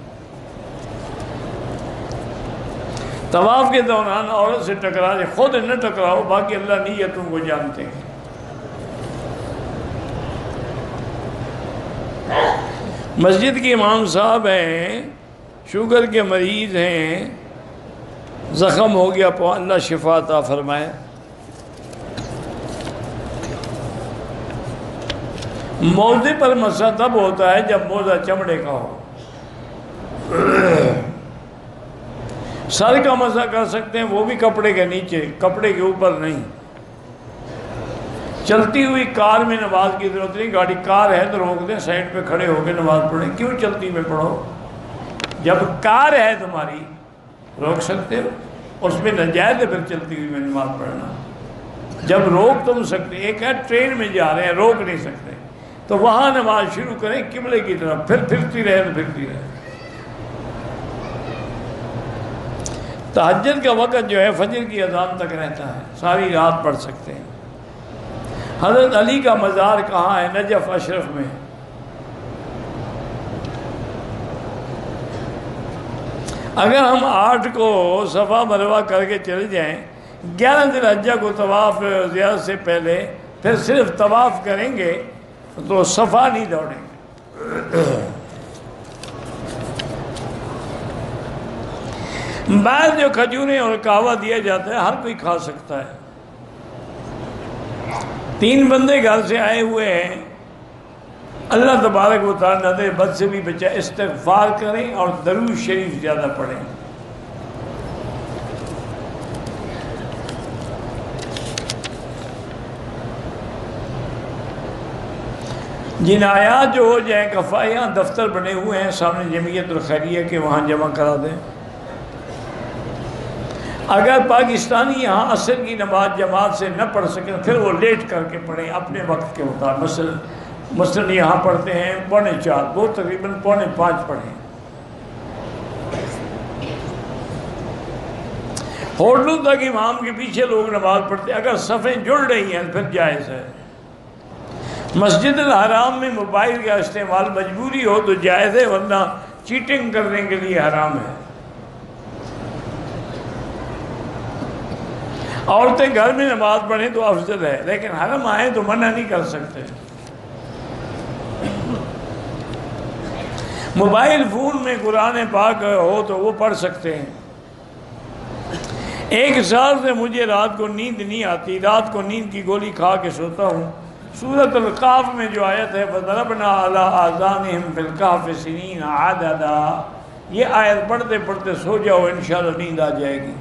طواف کے دوران عورت سے ٹکرا جائے، خود نہ ٹکراؤ، باقی اللہ نیتوں کو جانتے ہیں۔ مسجد کے امام صاحب ہیں، شوگر کے مریض ہیں، زخم ہو گیا، اللہ شفا عطا فرمائے۔ موزے پر مسح تب ہوتا ہے جب موزہ چمڑے کا ہو. سر کا مسح کر سکتے ہیں، وہ بھی کپڑے کے نیچے، کپڑے کے اوپر نہیں. چلتی ہوئی کار میں نماز کی ضرورت نہیں. گاڑی کار ہے تو روک دیں، سائڈ پہ کھڑے ہو کے نماز پڑھیں. کیوں چلتی میں پڑھو؟ جب کار ہے تمہاری روک سکتے ہو. اس میں ناجائز ہے پھر چلتی ہوئی میں نماز پڑھنا. جب روک تم سکتے، ایک ہے ٹرین میں جا رہے ہیں روک نہیں سکتے، تو وہاں نماز شروع کریں قبلے کی طرف، پھر پھرتی رہے تو پھرتی رہے. تہجد کا وقت جو ہے فجر کی اذان تک رہتا ہے، ساری رات پڑھ سکتے ہیں. حضرت علی کا مزار کہاں ہے؟ نجف اشرف میں. اگر ہم 8 کو صفا مروہ کر کے چلے جائیں، 11 ذی الحجہ کو طواف زیارت سے پہلے پھر صرف طواف کریں گے تو صفا نہیں دوڑیں گے. بعض جو کھجوریں اور کہوہ دیا جاتا ہے ہر کوئی کھا سکتا ہے. 3 بندے گھر سے آئے ہوئے ہیں، اللہ تبارک و تعالیٰ نظر بد سے بھی بچا. استغفار کریں اور درود شریف زیادہ پڑھیں. جنایات جو ہو جائیں کفایہ دفتر بنے ہوئے ہیں سامنے جمعیت الخیریہ کے، وہاں جمع کرا دیں. اگر پاکستانی یہاں عصر کی نماز جماعت سے نہ پڑھ سکیں پھر وہ لیٹ کر کے پڑھیں اپنے وقت کے مطابق. مثلاً یہاں پڑھتے ہیں 4:45، وہ تقریباً 4:45 پڑھیں. ہوٹلوں تک امام کے پیچھے لوگ نماز پڑھتے ہیں، اگر صفیں جڑ رہی ہیں پھر جائز ہے. مسجد الحرام میں موبائل کا استعمال مجبوری ہو تو جائز ہے، ورنہ چیٹنگ کرنے کے لیے حرام ہے. عورتیں گھر میں نماز پڑھیں تو افضل ہے، لیکن حرم آئیں تو منع نہیں کر سکتے. موبائل فون میں قرآن پاک ہو تو وہ پڑھ سکتے ہیں. 1 سال سے مجھے رات کو نیند نہیں آتی، رات کو نیند کی گولی کھا کے سوتا ہوں. سورۃ القاف میں جو آیت ہے فَضَرَبْنَا عَلَىٰ آذَانِهِمْ فِي الْكَهْفِ سِنِينَ عَدَدًا، یہ آیت پڑھتے پڑھتے سو جاؤ انشاءاللہ نیند آ جائے گی.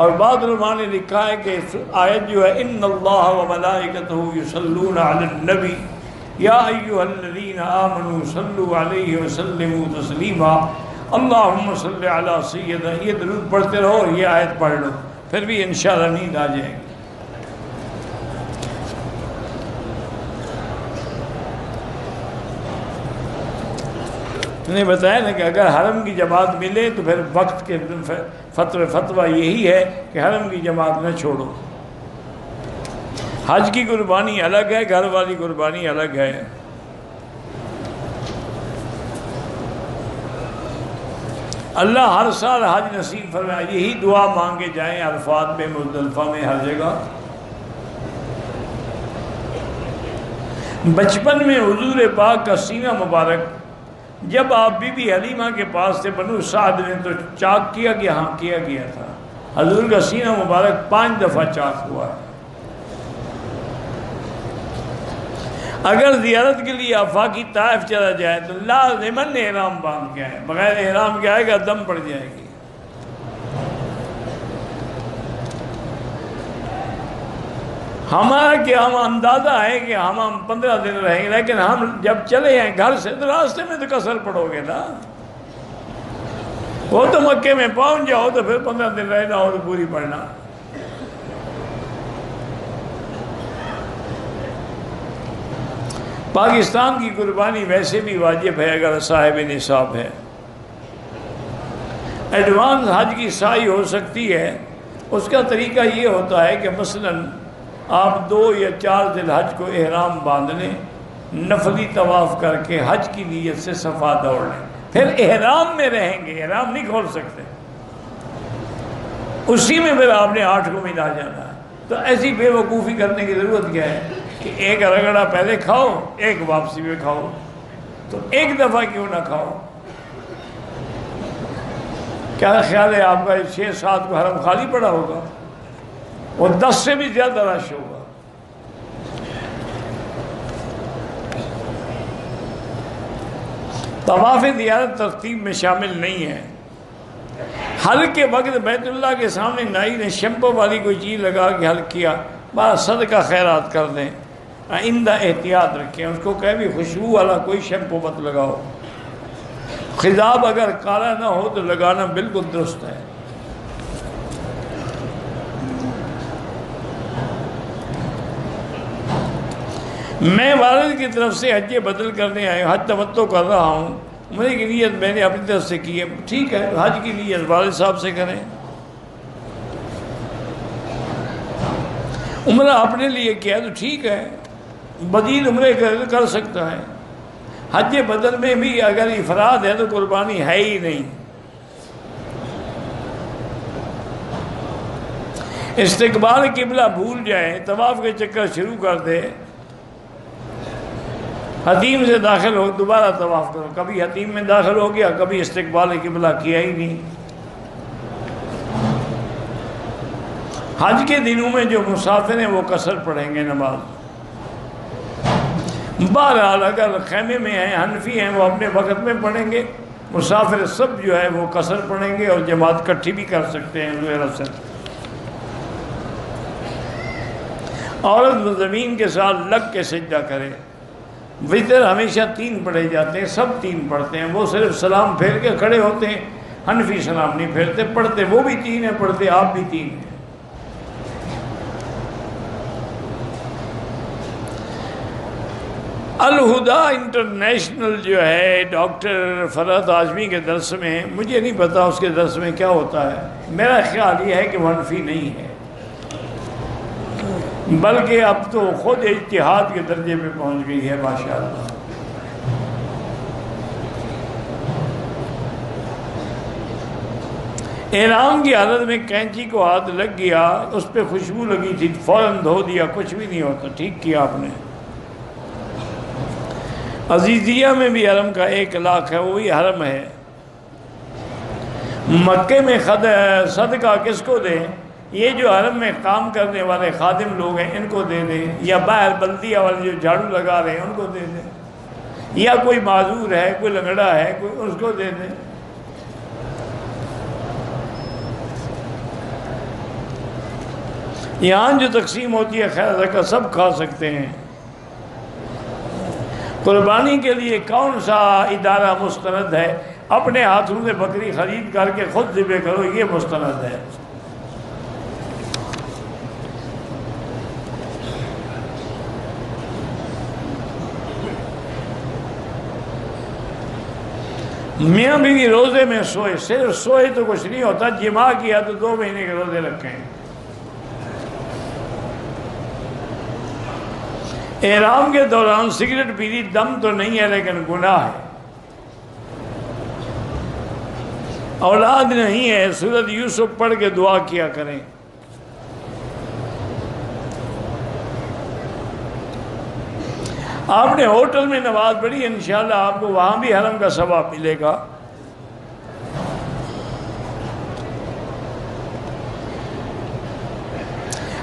اور بعض علماء نے لکھا ہے کہ آیت جو ہے ان اللہ وملائکتہ یصلون علی النبی یا ایھا الذین آمنوا صلوا علیہ وسلموا تسلیما اللہم صل علی سیدنا. یہ درود پڑھتے رہو اور یہ آیت پڑھ لو، پھر بھی انشاءاللہ نیند آ جائے گی. نے بتایا نا کہ اگر حرم کی جماعت ملے تو پھر وقت کے فتویٰ یہی ہے کہ حرم کی جماعت نہ چھوڑو. حج کی قربانی الگ ہے، گھر والی قربانی الگ ہے. اللہ ہر سال حج نصیب فرمائے، یہی دعا مانگے جائیں عرفات میں، مزدلفہ میں، ہر جگہ. بچپن میں حضور پاک کا سینہ مبارک جب آپ بی بی حلیمہ کے پاس تھے بنو سعد نے تو چاک کیا گیا، ہاں کیا گیا تھا. حضور کا سینہ مبارک 5 دفعہ چاک ہوا ہے. اگر زیارت کے لیے آفاقی طائف چلا جائے تو لازماً احرام باندھ کے آئے، بغیر احرام کے آئے گا دم پڑ جائے گی. ہمارا کیا ہم اندازہ ہے کہ ہم 15 دن رہیں گے، لیکن ہم جب چلے ہیں گھر سے تو راستے میں تو کسر پڑو گے نا. وہ تو مکے میں پہنچ جاؤ تو پھر 15 دن رہنا ہو تو پوری پڑھنا. پاکستان کی قربانی ویسے بھی واجب ہے اگر صاحب نصاب ہے. ایڈوانس حج کی سائی ہو سکتی ہے. اس کا طریقہ یہ ہوتا ہے کہ مثلاً آپ 2 یا 4 ذی الحج کو احرام باندھ لیں، نفلی طواف کر کے حج کی نیت سے صفا دوڑ لیں، پھر احرام میں رہیں گے، احرام نہیں کھول سکتے، اسی میں پھر آپ نے 8 کو ملا جانا ہے. تو ایسی بے وقوفی کرنے کی ضرورت کیا ہے کہ ایک رگڑا پہلے کھاؤ، ایک واپسی میں کھاؤ. تو ایک دفعہ کیوں نہ کھاؤ؟ کیا خیال ہے آپ کا 6-7 کو حرم خالی پڑا ہوگا؟ وہ 10 سے بھی زیادہ رش ہوگا. طواف زیارت ترتیب میں شامل نہیں ہے۔ حلق کے وقت بیت اللہ کے سامنے نائی نے شیمپو والی کوئی چیز لگا کے حلق کیا، بس صدقہ خیرات کر دیں، آئندہ احتیاط رکھیں، اس کو کہے بھی خوشبو والا کوئی شیمپو مت لگاؤ، خضاب اگر کالا نہ ہو تو لگانا بالکل درست ہے۔ میں والد کی طرف سے حج بدل کرنے آئے، حج تمتع کر رہا ہوں، مجھے کی نیت میں نے اپنی طرف سے کی ہے، ٹھیک ہے، حج کی نیت والد صاحب سے کریں۔ عمرہ اپنے لیے کیا تو ٹھیک ہے، بدیل عمرے کر سکتا ہے۔ حج بدل میں بھی اگر افراد ہے تو قربانی ہے ہی نہیں۔ استقبال قبلہ بھول جائے، طواف کے چکر شروع کر دے، حتیم سے داخل ہو دوبارہ طواف کرو، کبھی حتیم میں داخل ہو گیا، کبھی استقبال قبلہ کیا ہی نہیں۔ حج کے دنوں میں جو مسافر ہیں وہ قصر پڑھیں گے نماز۔ بہرحال اگر خیمے میں ہیں، حنفی ہیں، وہ اپنے وقت میں پڑھیں گے، مسافر سب جو ہے وہ قصر پڑھیں گے اور جماعت کٹھی بھی کر سکتے ہیں ظہر اثر۔ عورت زمین کے ساتھ لگ کے سجدہ کرے۔ وطر ہمیشہ 3 پڑھے جاتے ہیں، سب 3 پڑھتے ہیں، وہ صرف سلام پھیر کے کھڑے ہوتے ہیں، حنفی سلام نہیں پھیرتے، پڑھتے وہ بھی 3 ہیں، پڑھتے آپ بھی 3 ہیں۔ الہدا انٹرنیشنل جو ہے ڈاکٹر فرحت اعظمی کے درس میں، مجھے نہیں پتا اس کے درس میں کیا ہوتا ہے، میرا خیال یہ ہے کہ وہ حنفی نہیں ہے، بلکہ اب تو خود اجتہاد کے درجے پہ پہنچ گئی ہے ماشاءاللہ۔ احرام کی حالت میں کینچی کو ہاتھ لگ گیا، اس پہ خوشبو لگی تھی، فوراً دھو دیا، کچھ بھی نہیں ہوتا، ٹھیک کیا آپ نے۔ عزیزیہ میں بھی حرم کا ایک علاقہ ہے، وہی حرم ہے۔ مکے میں صدقہ کس کو دیں؟ یہ جو حرم میں کام کرنے والے خادم لوگ ہیں ان کو دے دیں، یا باہر بلدیہ والے جو جھاڑو لگا رہے ہیں ان کو دے دیں، یا کوئی معذور ہے، کوئی لنگڑا ہے، کوئی اس کو دے دیں۔ یہاں جو تقسیم ہوتی ہے خیر زکوٰۃ سب کھا سکتے ہیں۔ قربانی کے لیے کون سا ادارہ مستند ہے؟ اپنے ہاتھوں سے بکری خرید کر کے خود ذبح کرو، یہ مستند ہے۔ میاں بیوی روزے میں سوئے، صرف سوئے تو کچھ نہیں ہوتا، جماع کیا تو 2 مہینے کے روزے رکھیں۔ احرام کے دوران سگریٹ پیری دم تو نہیں ہے لیکن گناہ ہے۔ اولاد نہیں ہے، سورۃ یوسف پڑھ کے دعا کیا کریں۔ آپ نے ہوٹل میں نماز پڑھی، انشاءاللہ آپ کو وہاں بھی حرم کا ثواب ملے گا۔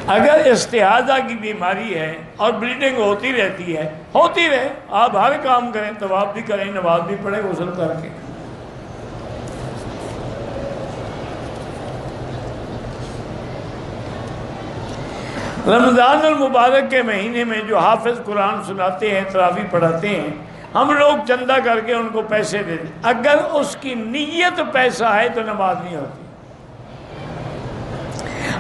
اگر استحاضہ کی بیماری ہے اور بلیڈنگ ہوتی رہتی ہے، ہوتی رہے، آپ ہر کام کریں، طواف بھی کریں، نماز بھی پڑھیں غسل کر کے۔ رمضان المبارک کے مہینے میں جو حافظ قرآن سناتے ہیں، تراویح پڑھاتے ہیں، ہم لوگ چندہ کر کے ان کو پیسے دے دیں، اگر اس کی نیت پیسہ ہے تو نماز نہیں ہوتی۔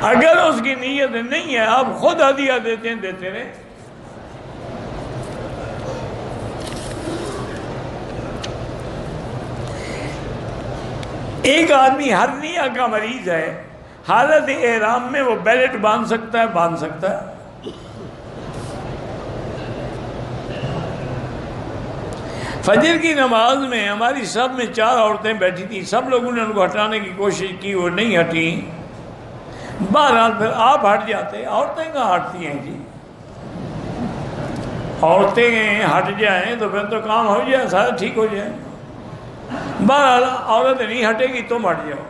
اگر اس کی نیت نہیں ہے، آپ خود ہدیہ دیتے ہیں، دیتے رہے۔ ایک آدمی ہرنیا کا مریض ہے، حالت احرام میں وہ بیلٹ باندھ سکتا ہے؟ باندھ سکتا ہے۔ فجر کی نماز میں ہماری سب میں 4 عورتیں بیٹھی تھیں، سب لوگوں نے ان کو ہٹانے کی کوشش کی، وہ نہیں ہٹی۔ بہرحال پھر آپ ہٹ جاتے، عورتیں کہاں ہٹتی ہیں جی؟ عورتیں ہٹ جائیں تو پھر تو کام ہو جائے، سارا ٹھیک ہو جائے۔ بہرحال عورت نہیں ہٹے گی، تم ہٹ جاؤ۔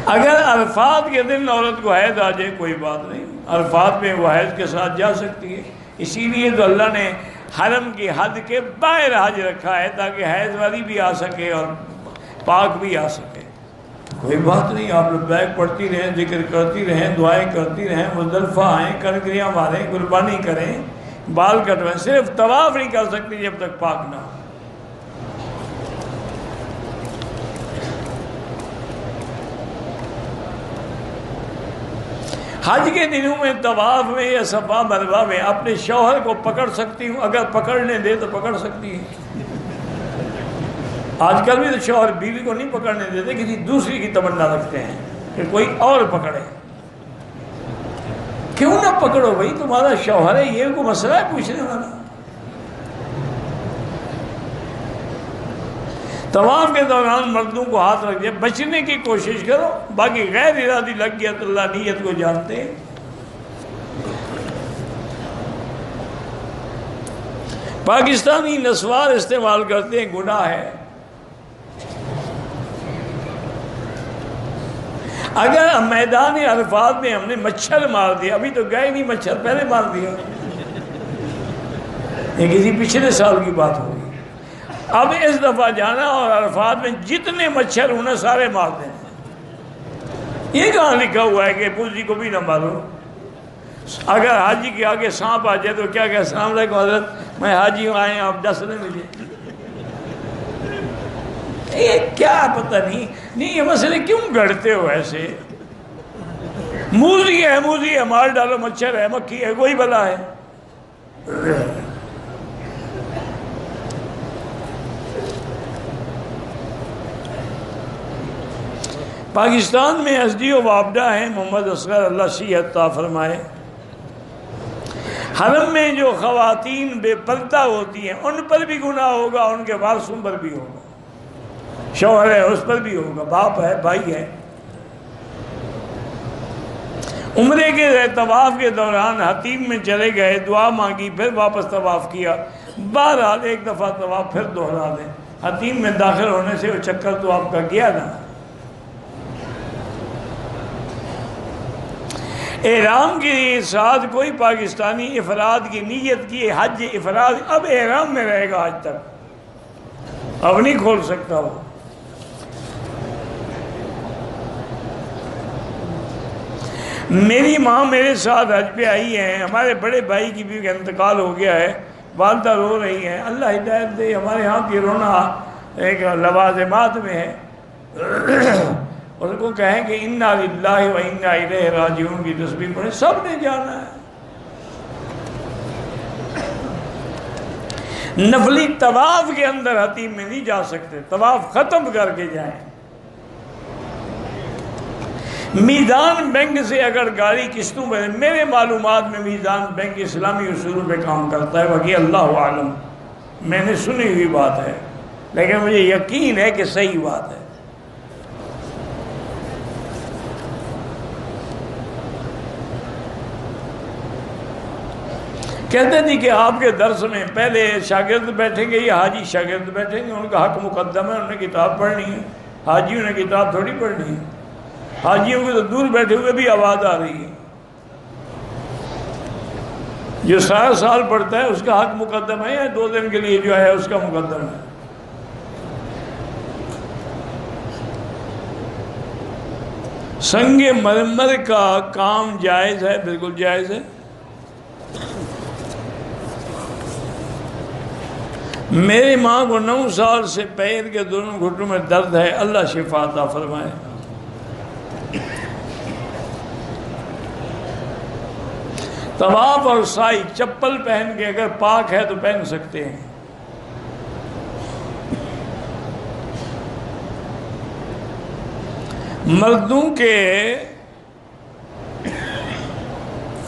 اگر عرفات کے دن عورت کو حیض آ جائے کوئی بات نہیں، عرفات میں وہ حیض کے ساتھ جا سکتی ہے، اسی لیے تو اللہ نے حرم کی حد کے باہر حج رکھا ہے تاکہ حیض والی بھی آ سکے اور پاک بھی آ سکے۔ کوئی بات نہیں، آپ لوگ بیگ پڑھتی رہیں، ذکر کرتی رہیں، دعائیں کرتی رہیں، مزدلفہ آئیں، کنکریاں ماریں، قربانی کریں، بال کٹوائیں، صرف طواف نہیں کر سکتی جب تک پاک نہ ہو۔ حج کے دنوں میں طواف میں یا صفا مروہ میں اپنے شوہر کو پکڑ سکتی ہوں، اگر پکڑنے دے تو پکڑ سکتی ہے۔ آج کل بھی تو شوہر بیوی کو نہیں پکڑنے دیتے، کسی دوسری کی تمنا رکھتے ہیں کہ کوئی اور پکڑے۔ کیوں نہ پکڑو بھائی، تمہارا شوہر ہے، یہ کوئی مسئلہ ہے پوچھنے والا؟ طواف کے دوران مردوں کو ہاتھ رکھ دیا، بچنے کی کوشش کرو، باقی غیر ارادی لگ گیا تو اللہ نیت کو جانتے ہیں۔ پاکستانی نسوار استعمال کرتے ہیں، گناہ ہے۔ اگر میدان عرفات میں ہم نے مچھر مار دیا، ابھی تو گئے نہیں، مچھر پہلے مار دیا، یہ کسی پچھلے سال کی بات ہوگی، اب اس دفعہ جانا اور عرفات میں جتنے مچھر انہیں سارے مار دیں۔ یہ کہاں لکھا ہوا ہے کہ پوزی کو بھی نہ مارو؟ اگر حاجی کے آگے سانپ آ جائے تو کیا کہ السلام علیکم حضرت، میں حاجی ہوں، آئے آپ ڈسنے مجھے۔ یہ کیا پتہ نہیں یہ مسئلے کیوں گڑھتے ہو ایسے؟ موزی ہے، مار ڈالو، مچھر ہے، مکھی ہے، کوئی بلا ہے۔ پاکستان میں ایس ڈی او وابڈہ ہیں محمد اصغر، اللہ صحت عطا فرمائے۔ حرم میں جو خواتین بے پردہ ہوتی ہیں ان پر بھی گناہ ہوگا، ان کے وارثوں پر بھی ہوگا، شوہر ہے اس پر بھی ہوگا، باپ ہے، بھائی ہے۔ عمرے کے طواف کے دوران حتیم میں چلے گئے، دعا مانگی، پھر واپس طواف کیا، بہرحال ایک دفعہ طواف پھر دوہرا دیں۔ حتیم میں داخل ہونے سے وہ چکر تو آپ کا گیا نا۔ احرام کے ساتھ کوئی پاکستانی افراد کی نیت کی حج افراد اب احرام میں رہے گا، آج تک اب نہیں کھول سکتا وہ۔ میری ماں میرے ساتھ حج پہ آئی ہیں، ہمارے بڑے بھائی کی بھی انتقال ہو گیا ہے، والدہ رو رہی ہیں، اللہ ہدایت دے۔ ہمارے ہاں کی رونا ایک لوازمات میں ہے، ان کو کہیں کہ انا للہ و انا الیہ راجعون کی تسبیح پڑھیں، سب نے جانا ہے۔ نفلی طواف کے اندر حتیم میں نہیں جا سکتے، طواف ختم کر کے جائیں۔ میزان بینک سے اگر گاڑی قسطوں میں، میرے معلومات میں میزان بینک اسلامی اصولوں پہ کام کرتا ہے، باقی اللہ عالم، میں نے سنی ہوئی بات ہے، لیکن مجھے یقین ہے کہ صحیح بات ہے۔ کہتے تھے کہ آپ کے درس میں پہلے شاگرد بیٹھیں گے یا حاجی شاگرد بیٹھیں گے، ان کا حق مقدم ہے، انہوں نے کتاب پڑھنی ہے، حاجیوں نے کتاب تھوڑی پڑھنی ہے۔ حاجیوں کو تو دور بیٹھے ہوئے بھی آواز آ رہی ہے، جو سارا سال پڑھتا ہے اس کا حق مقدم ہے، یا 2 دن کے لیے جو ہے اس کا مقدم ہے؟ سنگ مرمر کا کام جائز ہے، بالکل جائز ہے۔ میری ماں کو 9 سال سے پیر کے دونوں گھٹنوں میں درد ہے، اللہ شفا عطا فرمائے۔ طواف اور سائی چپل پہن کے اگر پاک ہے تو پہن سکتے ہیں۔ مردوں کے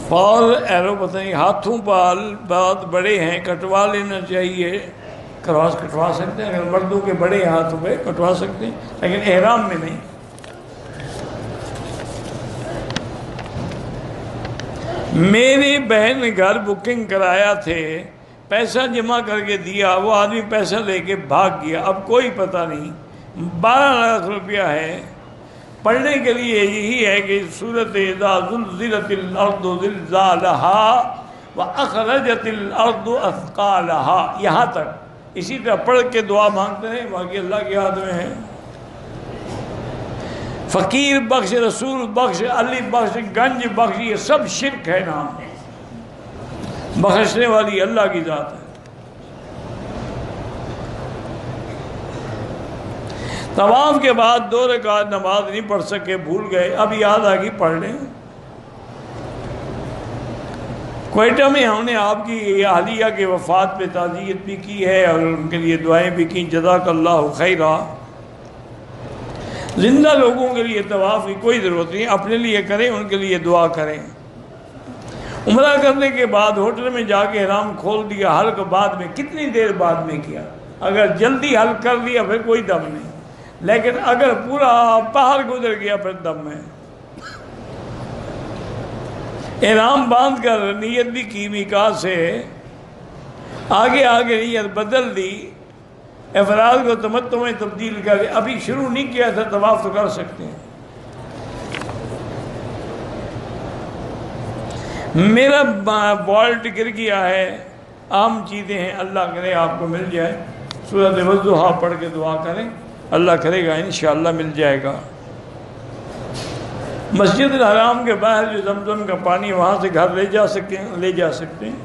فال ایرو پتہ نہیں، ہاتھوں بال بہت بڑے ہیں، کٹوا لینا چاہیے، کٹوا سکتے ہیں، اگر مردوں کے بڑے ہاتھوں پہ کٹوا سکتے ہیں، لیکن احرام میں نہیں۔ میری بہن نے گھر بکنگ کرایا تھے، پیسہ جمع کر کے دیا، وہ آدمی پیسہ لے کے بھاگ گیا، اب کوئی پتہ نہیں، 12 لاکھ روپیہ ہے۔ پڑھنے کے لیے یہی ہے کہ سورۃ اذا زلزلت الارض زلزالہا وَأَخْرَجَتِ الْأَرْضُ أَثْقَالَهَا، یہاں تک اسی طرح پڑھ کے دعا مانگتے ہیں، باقی اللہ کے ہاتھ میں ہے۔ فقیر بخش، رسول بخش، علی بخش، گنج بخش، یہ سب شرک ہے نام، بخشنے والی اللہ کی ذات ہے۔ طواف کے بعد 2 رکعت نماز نہیں پڑھ سکے، بھول گئے، اب یاد آ گئی پڑھ لیں۔ کوئٹہ میں ہم نے آپ کی اہلیہ کے وفات پہ تعزیت بھی کی ہے اور ان کے لیے دعائیں بھی کی، جزاک اللہ خیرہ۔ زندہ لوگوں کے لیے طواف کی کوئی ضرورت نہیں، اپنے لیے کریں، ان کے لیے دعا کریں۔ عمرہ کرنے کے بعد ہوٹل میں جا کے احرام کھول دیا، حلق بعد میں، کتنی دیر بعد میں کیا؟ اگر جلدی حلق کر دیا پھر کوئی دم نہیں، لیکن اگر پورا پہاڑ گزر گیا پھر دم ہے۔ احرام باندھ کر نیت بھی کی میقات سے، آگے نیت بدل دی، افراد کو تمتع میں تبدیل کر، ابھی شروع نہیں کیا تھا طواف تو کر سکتے ہیں۔ میرا بالٹ گر گیا ہے، عام چیزیں ہیں، اللہ کرے آپ کو مل جائے، سورۃ والضحیٰ پڑھ کے دعا کریں، اللہ کرے گا انشاءاللہ مل جائے گا۔ مسجد الحرام کے باہر جو زمزم کا پانی، وہاں سے گھر لے جا سکتے ہیں۔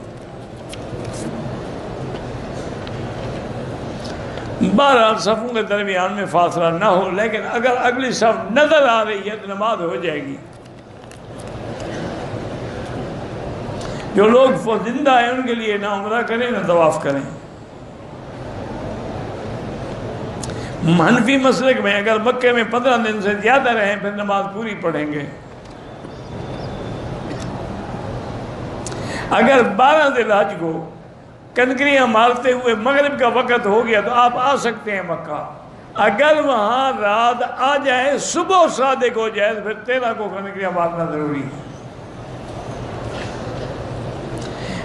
بہرحال صفوں کے درمیان میں فاصلہ نہ ہو، لیکن اگر اگلی صف نظر آ رہی ہے تو نماز ہو جائے گی۔ جو لوگ زندہ ہیں ان کے لیے نہ عمرہ کریں نہ طواف کریں۔ حنفی مسلک میں اگر مکے میں 15 دن سے زیادہ رہیں پھر نماز پوری پڑھیں گے۔ اگر 12 ذی الحج کو کنکریاں مارتے ہوئے مغرب کا وقت ہو گیا تو آپ آ سکتے ہیں مکہ، اگر وہاں رات آ جائے، صبح صادق ہو جائے تو پھر 13 کو کنکریاں مارنا ضروری ہے۔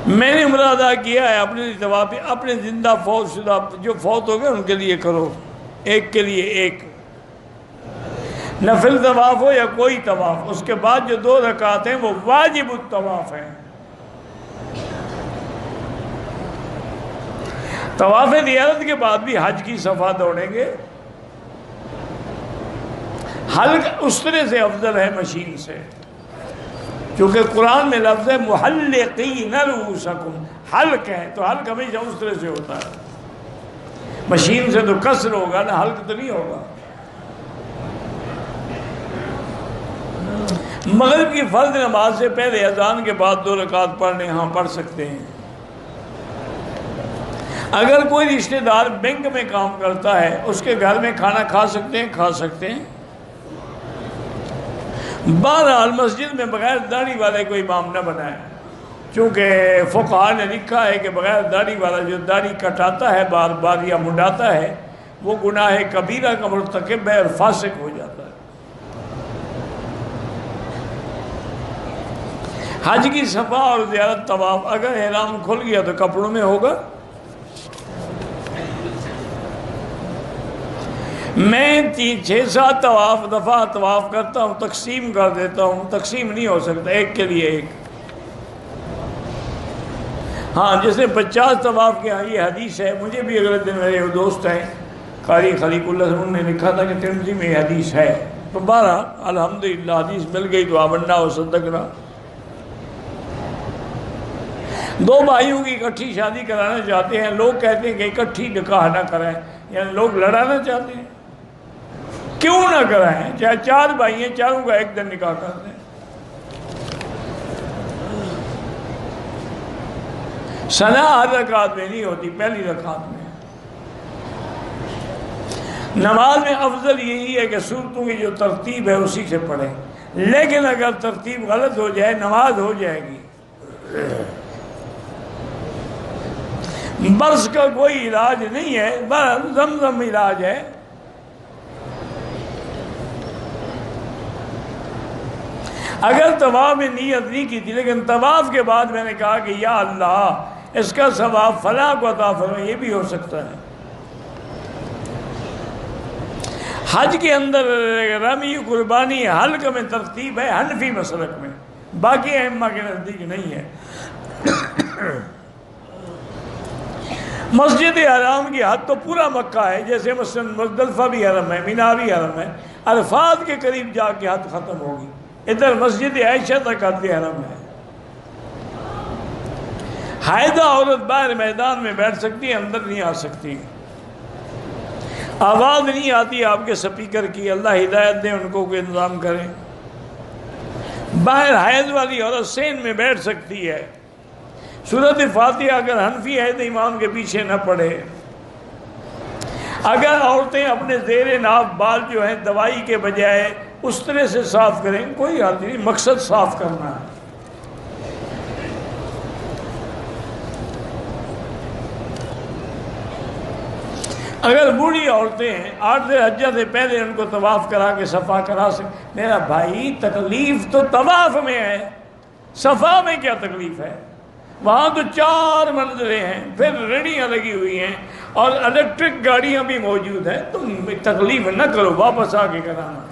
میں نے عمرہ ادا کیا ہے اپنے لیے طواف، اپنے زندہ فوت شدہ جو فوت ہو گئے ان کے لیے کرو، ایک کے لیے ایک، نفل طواف ہو یا کوئی طواف۔ اس کے بعد جو 2 رکعت ہیں وہ واجب الطواف ہیں۔ طواف زیارت کے بعد بھی حج کی صفا دوڑیں گے۔ حلق اسطرے سے افضل ہے مشین سے، کیونکہ قرآن میں لفظ ہے محلقین رؤوسکم، حلق ہے تو حلق ہمیشہ اسطرے سے ہوتا ہے، مشین سے تو کسر ہوگا نا، حلق تو نہیں ہوگا۔ مغرب کی فرض نماز سے پہلے اذان کے بعد 2 رکعت پڑھنے، ہاں پڑھ سکتے ہیں۔ اگر کوئی رشتہ دار بینک میں کام کرتا ہے، اس کے گھر میں کھانا کھا سکتے ہیں۔ بہرحال مسجد میں بغیر داڑھی والے کو امام نہ بنائے، چونکہ فقہاء نے لکھا ہے کہ بغیر داڑھی والا جو داڑھی کٹاتا ہے بار بار یا منڈاتا ہے وہ گناہ کبیرہ کا مرتکب ہے اور فاسق ہو جاتا ہے۔ حج کی صفا اور زیارت طواف اگر احرام کھل گیا تو کپڑوں میں ہوگا۔ میں 6-7 دفعہ طواف کرتا ہوں، تقسیم کر دیتا ہوں، تقسیم نہیں ہو سکتا، ایک کے لیے ایک۔ ہاں جس نے 50 طواف کیا، یہ حدیث ہے، مجھے بھی اگلے دن میرے دوست ہیں قاری خلیق اللہ، انہوں نے لکھا تھا کہ ترمذی میں یہ حدیث ہے، تو بہرحال الحمدللہ حدیث مل گئی تو آمنا و صدقنا۔ 2 بھائیوں کی اکٹھی شادی کرانا چاہتے ہیں، لوگ کہتے ہیں کہ اکٹھی نکاح نہ کرائیں، یعنی لوگ لڑانا چاہتے ہیں، کیوں نہ کرائیں؟ چاہے 4 بھائی ہیں، چاروں کا ایک دن نکاح کر دیں۔ ثنا ہر رکعت میں نہیں ہوتی، پہلی رکعت میں۔ نماز میں افضل یہی ہے کہ سورتوں کی جو ترتیب ہے اسی سے پڑھیں، لیکن اگر ترتیب غلط ہو جائے نماز ہو جائے گی۔ برس کا کوئی علاج نہیں ہے، بس زمزم علاج ہے۔ اگر طواف میں نیت نہیں کی تھی لیکن طواف کے بعد میں نے کہا کہ یا اللہ اس کا ثواب فلاں کو عطا فرما، یہ بھی ہو سکتا ہے۔ حج کے اندر رمی قربانی حلق میں ترتیب ہے حنفی مسلک میں، باقی ائمہ کے نزدیک نہیں ہے۔ مسجد حرام کی حد تو پورا مکہ ہے، جیسے مثلا مزدلفہ بھی حرم ہے، مینا بھی حرم ہے، عرفات کے قریب جا کے حد ختم ہوگی، ادھر مسجد عائشہ تک حد حرم ہے۔ حائضہ عورت باہر میدان میں بیٹھ سکتی ہے، اندر نہیں آ سکتی، آواز نہیں آتی آپ کے سپیکر کی، اللہ ہدایت دے ان کو کوئی انتظام کریں۔ باہر حیض والی عورت سین میں بیٹھ سکتی ہے، سورۃ فاتحہ اگر حنفی ہے تو امام کے پیچھے نہ پڑھے۔ اگر عورتیں اپنے زیر ناف بال جو ہیں دوائی کے بجائے اس طرح سے صاف کریں، کوئی حال نہیں، مقصد صاف کرنا ہے۔ اگر بوڑھی عورتیں ہیں 8 ذی الحجہ سے پہلے ان کو طواف کرا کے صفا کرا سکتے، میرا بھائی تکلیف تو طواف میں ہے، صفا میں کیا تکلیف ہے؟ وہاں تو 4 منزلیں ہیں، پھر ریڑیاں لگی ہوئی ہیں اور الیکٹرک گاڑیاں بھی موجود ہیں، تم تکلیف نہ کرو، واپس آ کے کرانا۔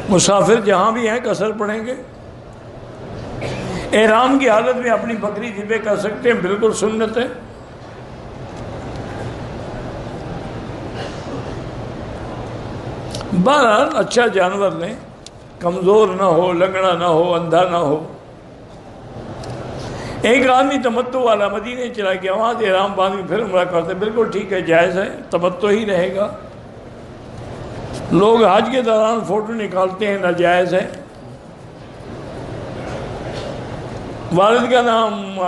مسافر جہاں بھی ہیں قصر پڑھیں گے، احرام کی حالت میں اپنی بکری ذبح کر سکتے ہیں، بالکل سنت ہے۔ بہرحال اچھا جانور لیں، کمزور نہ ہو، لنگڑا نہ ہو، اندھا نہ ہو۔ ایک آدمی تمتع والا مدینے چلا گیا، وہاں سے احرام باندھ کے پھر عمرہ کرتے، بالکل ٹھیک ہے، جائز ہے، تمتع ہی رہے گا۔ لوگ حج کے دوران فوٹو نکالتے ہیں، ناجائز ہے۔ والد کا نام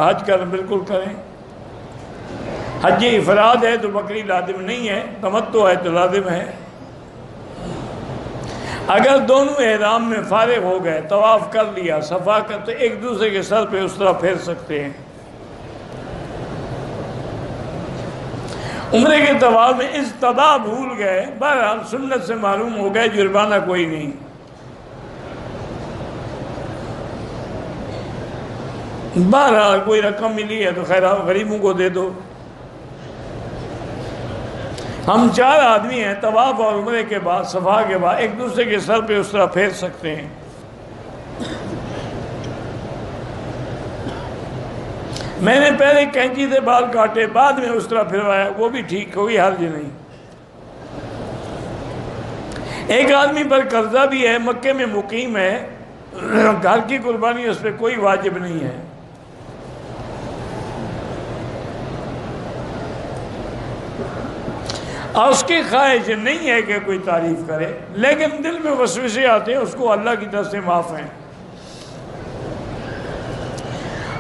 حج کر بالکل کریں۔ حج افراد ہے تو بکری لازم نہیں ہے، تمتع ہے تو لازم ہے۔ اگر دونوں احرام میں فارغ ہو گئے، طواف کر لیا، صفا کر، تو ایک دوسرے کے سر پہ اس طرح پھیر سکتے ہیں۔ عمرے کے طواف میں اجتباء بھول گئے، بہرحال سنت سے معلوم ہو گئے، جرمانہ کوئی نہیں۔ بہرحال کوئی رقم ملی ہے تو خیر غریبوں کو دے دو۔ ہم 4 آدمی ہیں، طواف اور عمرے کے بعد، صفا کے بعد ایک دوسرے کے سر پہ اس طرح پھیر سکتے ہیں۔ میں نے پہلے کینچی سے بال کاٹے، بعد میں اس طرح پھروایا، وہ بھی ٹھیک، کوئی حرج نہیں۔ ایک آدمی پر قرضہ بھی ہے، مکے میں مقیم ہے، گھر کی قربانی اس پہ کوئی واجب نہیں ہے۔ اور اس کی خواہش نہیں ہے کہ کوئی تعریف کرے، لیکن دل میں وسوسے آتے ہیں، اس کو اللہ کی طرف سے معاف ہیں۔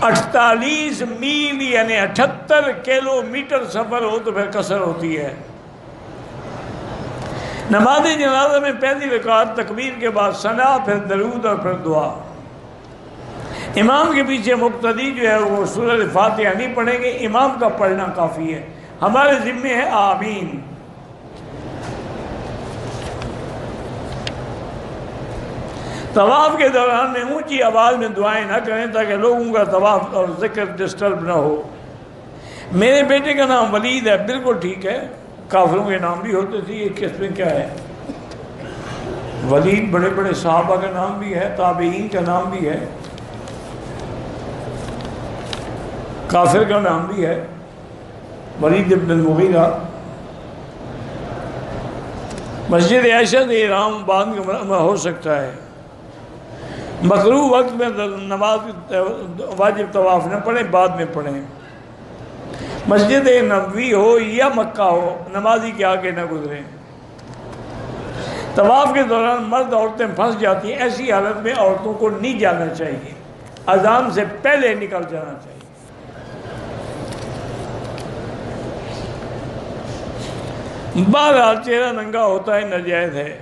48 میل یعنی 78 کلومیٹر سفر ہو تو پھر قصر ہوتی ہے۔ نماز جنازہ میں پہلی رکعت تکبیر کے بعد ثنا، پھر درود اور پھر دعا۔ امام کے پیچھے مقتدی جو ہے وہ سورۃ فاتحہ نہیں پڑھیں گے، امام کا پڑھنا کافی ہے۔ ہمارے ذمے ہے آمین۔ طواف کے دوران میں اونچی آواز میں دعائیں نہ کریں تاکہ لوگوں کا طواف اور ذکر ڈسٹرب نہ ہو۔ میرے بیٹے کا نام ولید ہے، بالکل ٹھیک ہے، کافروں کے نام بھی ہوتے تھے، یہ کس میں کیا ہے؟ ولید بڑے بڑے صحابہ کا نام بھی ہے، تابعین کا نام بھی ہے، کافر کا نام بھی ہے، ولید ابن المغیرہ۔ مسجد عائشہ سے احرام باندھ کے ہو سکتا ہے۔ مکروہ وقت میں نماز واجب طواف نہ پڑھیں، بعد میں پڑھیں۔ مسجد نبوی ہو یا مکہ ہو، نمازی کے آگے نہ گزریں۔ طواف کے دوران مرد عورتیں پھنس جاتی ہیں، ایسی حالت میں عورتوں کو نہیں جانا چاہیے، اذان سے پہلے نکل جانا چاہیے۔ بہرحال چہرہ ننگا ہوتا ہے، ناجائز ہے۔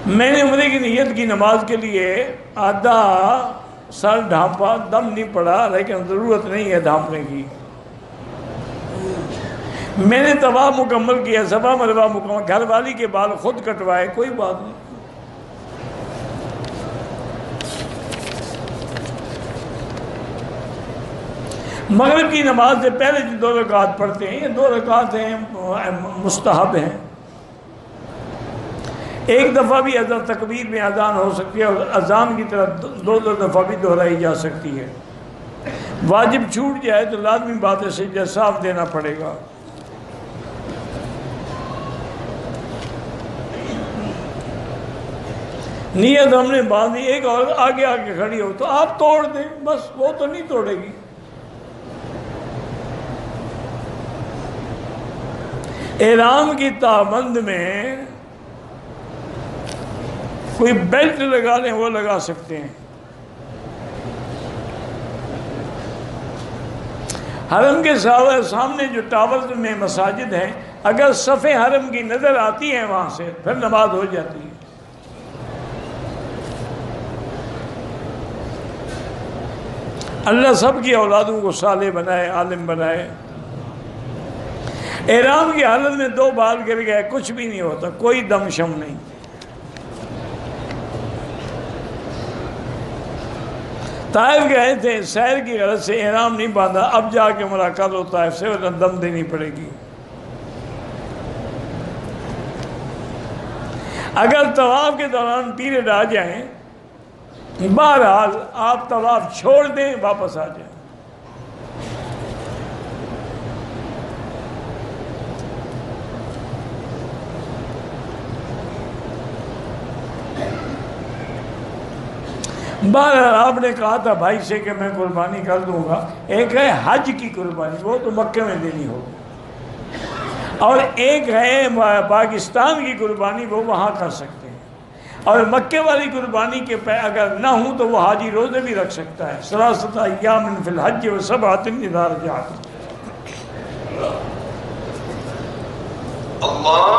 میں نے عمرے کی نیت کی نماز کے لیے آدھا سر ڈھانپا، دم نہیں پڑا، لیکن ضرورت نہیں ہے ڈھانپنے کی۔ میں نے طواف مکمل کیا، صفا مروہ مکمل، گھر والی کے بال خود کٹوائے، کوئی بات نہیں۔ مغرب کی نماز سے پہلے جو 2 رکعت پڑھتے ہیں، یہ 2 رکعت ہیں، مستحب ہیں۔ ایک دفعہ بھی اذان تکبیر میں اذان ہو سکتی ہے، اور اذان کی طرح دو دفعہ بھی دہرائی جا سکتی ہے۔ واجب چھوٹ جائے تو لازمی بات ہے سجدہ صاف دینا پڑے گا۔ نیت ہم نے باندھی، ایک اور آگے آگے کھڑی ہو تو آپ توڑ دیں، بس وہ تو نہیں توڑے گی۔ احرام کی تابند میں کوئی بیلٹ لگا لیں وہ لگا سکتے ہیں۔ حرم کے سامنے جو ٹاورز میں مساجد ہیں، اگر صف حرم کی نظر آتی ہیں وہاں سے پھر نماز ہو جاتی ہے۔ اللہ سب کی اولادوں کو صالح بنائے، عالم بنائے۔ احرام کی حالت میں 2 بال گر گئے، کچھ بھی نہیں ہوتا، کوئی دم شم نہیں۔ طائف گئے تھے، سیر کی غرض سے احرام نہیں باندھا، اب جا کے ملاقات ہو طائف سے، ورنہ دم دینی پڑے گی۔ اگر طواف کے دوران پیریڈ آ جائیں، بہرحال آپ طواف چھوڑ دیں، واپس آ جائیں۔ بہرحال آپ نے کہا تھا بھائی سے کہ میں قربانی کر دوں گا۔ ایک ہے حج کی قربانی، وہ تو مکے میں دینی ہوگی، اور ایک ہے پاکستان کی قربانی، وہ وہاں کر سکتے ہیں۔ اور مکے والی قربانی کے اگر نہ ہوں تو وہ حاجی روزے بھی رکھ سکتا ہے، 3 ایام فی الحج و 7 اذا رجعتم۔ اللہ